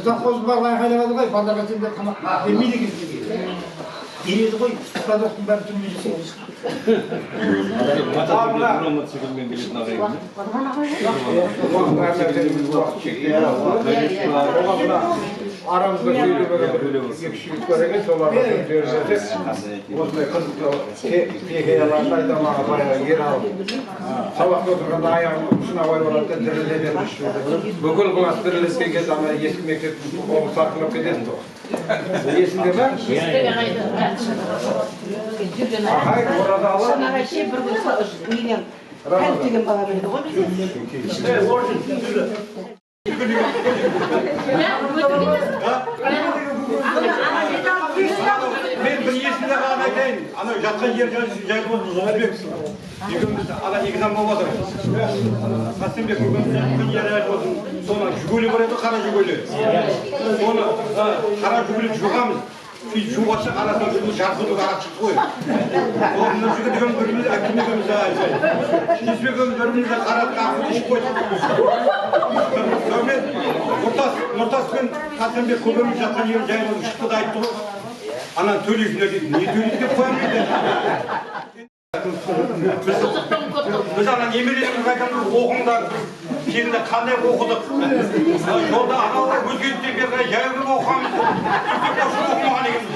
Zakkoz barlar hayaladı koy, pazarda şimdi kama. Emili gibi. İyiydi koy, pazarda ben tüm müziği. Aramızda şöyle böyle yakışıklı görerek solarla söylüyoruz. Osman kızıklı PKK'larla aydamaya bayağı yer aldı. Sabahta oturganda ayağını kuşuna koyuyorlar da diriledirmiş. Bugün kılas diriletken kez ama eski mektep oğlu sarkılıp gidelim de o. Esinde mi? Esinde kaydı. Hayır, orada alalım. Sana şey bir gün milyon. Kalptiğin bana böyle o bize. Evet, orijin. Ben bir yesinde kalan aytayın. Ana жатқан жерден жай болды Жұмабек. Екеуміз ана экзамен болып жатыр. Қасымбек екеуміз жатқан жері болды. Соны жүгөлі бар еді, қара жүгөлі. Соны қара жүгөлі жуғамыз. Biz жуғашы арасында жүрміз, жарқылдық арақ шықты ғой. Оны жігіт екеуміз біріміз әкім екеуміз айтайын. Жүсіп екеуміз бірімізді қаратып ақылды ішіп қойдық. Сонымен Нұртас пен Қасымбек көбеміз жатқан жерін жай болып шықты да айтты ғой. Ана төлейсіңдер дейді, не төлейді деп қоямын дейді. Біз ана немерелеріміз айтамыз, оқыңдар, кезінде қандай оқыдық. Жолда аналар өзгерістен бері қарай жаяу келіп оқығанбыз. Сөйтіп осы оқымаған екенбіз.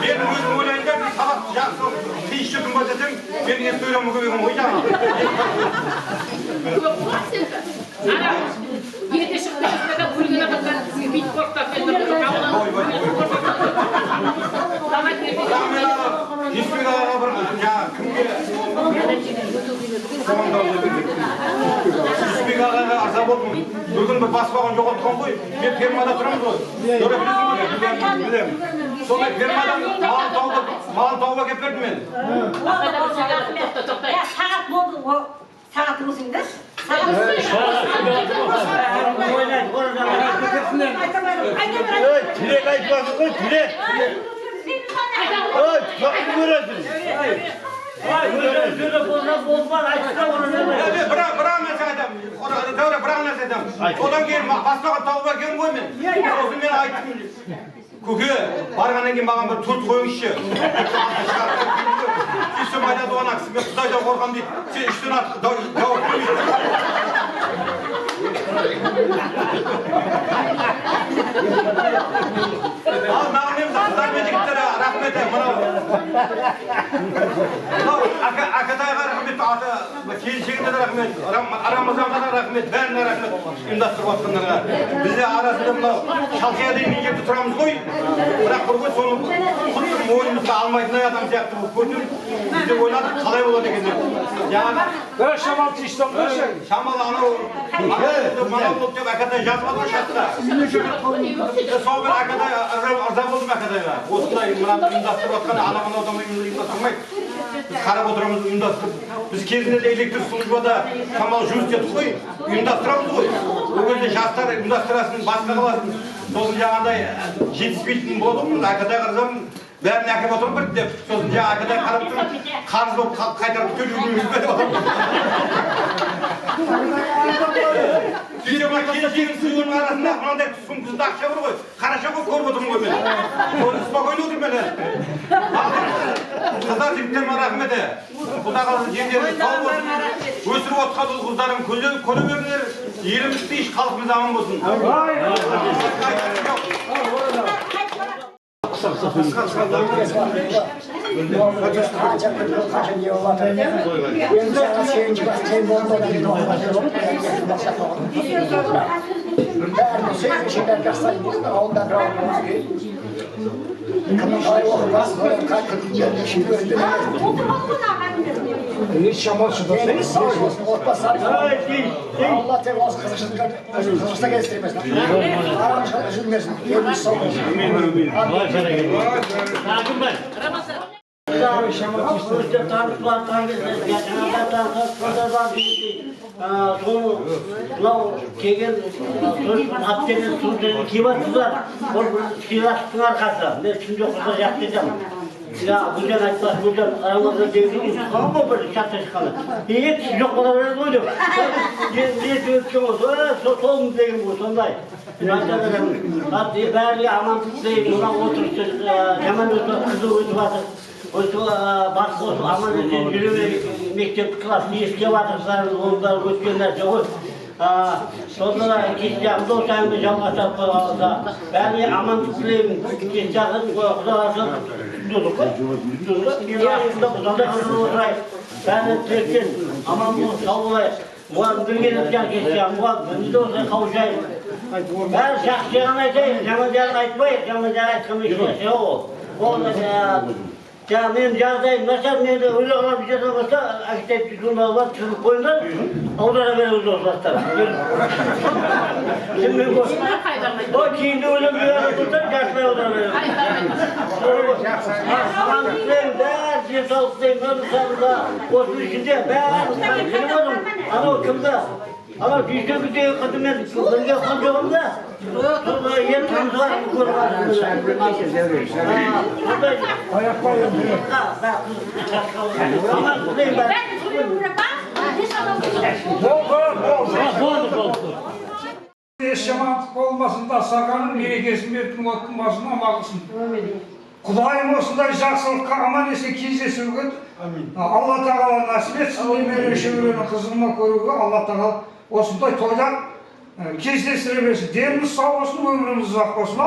Мен өзім ойлаймын да, мен сабақ жақсы тиіс жүрдім ба десем, менің енді сөйлемі көбейген ғой жаңа. Ana, yedi çıktı üstüne kulübüne kadar bit korktak geldi. Hiçbir ağına bırakın ya, kimge? Hiçbir ağına azap olmuyor. Bugün bir basmağın yoğaltkan koy, ben firmada turamız o. Görebilirsiniz mi? Sonra firmadan mal tavla geperdim ben. Ya saat oldu o saatımızın da. Dilek aytmasın koy, dilek. Çok görürsün. Bırak mesela adam. Bırak mesela adam. Odan keyin basmağa tavla gelin koy men. Osun men aytım. Көке, барғаннан кейін маған бір төрт қойыңызшы. Кеше майда туған ақсы, мен Құдайдан қорқам дейді. Сен үштен артық жауап бермейсің. Ал нағымеміз қыздар мен жігіттері рахмет. Мынау Акатайға рахмет, келіншегіне де рахмет, Рамазанға да рахмет, бәріне рахмет ұйымдастырып жатқандарға. Бізде арасында мынау шалқия дейін жерде тұрамыз ғой. Бірақ бір ғой соны құттың ойымызға алмайтын адам сияқты бұл көтін бізде ойладық қалай болады екен деп. Жаңағы Шамал тиштан қойшы. Шамал анау мынау болып деп Акатай жазып алды шатта. Сол бір Акатай ырза болдым Акатайға. Осындай мынаны ұйымдастырып жатқан ана-мынау ұйымдастырмайды. Biz қарап отырамыз ұйымдастырып. Біз кезінде де электр службада Шамал жұмыс істедік қой, ұйымдастырамыз ғой. Ол кезде жастар ұйымдастырасын, басқа қыласын. Сосын жаңағыдай жетіспейтін болдым, Акатай қарасам бәрін әкеп отырып бір деп. Сосын жаңа Акатай қарап тұрып, қарыз болып қайтарып төлеуіміз бәрі отырып. Сөйтіп келіншегім сүйгеннің арасында мынандай сумкасында ақша бар ғой, қараша ғой көріп отырмын ғой мен. Соны спокойно отырмын мен. Қыздар жігіттеріме рахмет. Құда қалсын жеңдеріңіз сау болсын. Өсіріп отқан ұл қыздарым көре беріңдер. Еліміз тыныш, халқымыз аман болсын. Hiç şaman şurada. Deniz sağ olsun, otmasa Allah tek olsun kızışta gezdirmesin. Aramızda üzülmesin. Deniz sağ olsun. Ya bu can açmaz, bu can aramızda devriyoruz. Ama böyle çatı çıkalım. Hiç yok olabilir koydum. Diye dövüşüm olsa, solum deyim bu, sonday. Hatta bari aman tutlayım, ona otursun, hemen kızı uyutmadı. Başka olsun, aman için yürüme, mektep klas, eski vatırsların, onları götürenler çok. Sonra gideceğim, dostlarımı жалғастырып қойғанға бәріне аман тілеймін, жақын құдаласın дұрық қой. Сонда құдалай қылып отырайық. Бәріне тілектен аман болып сау болайық. Бұған бірге жан кешeceğim, бұған бірге де осылай қауышайық. Бәрі жақсы жағын айтайық, жаман жағын айтпайық, жаман жағын айтқанмен ешнәрсе ол. Менің жағдайым нашар, менде ойлағаным бір жаса болса, әкетіп журнал бар, түсіріп қойыңдар, аудара береміз осы жастар. Кейінді ойлап жүрген болса, жастай аудара береміз. Амандық тілеймін, бәрі денсаулық тілеймін, мысалында, осының ішінде бәрі біліп отырмын. Анау кімді? Ama yüzde kadınlar bölge kontrolünde yer tanıdılar görüyorlar. Ayaklarım. Yaşamantık olmasında Sakan'ın merekesini etkin otmasına bakılsın. Kudayım osындай жақсылыққа аман есе кездесуге Алла тағала насip etsin. Немере шөберені қызығыма көруге Алла тағала осындай тойда кездестіре берсін. Деніміз сау болсын, өміріміз ұзақ болсын.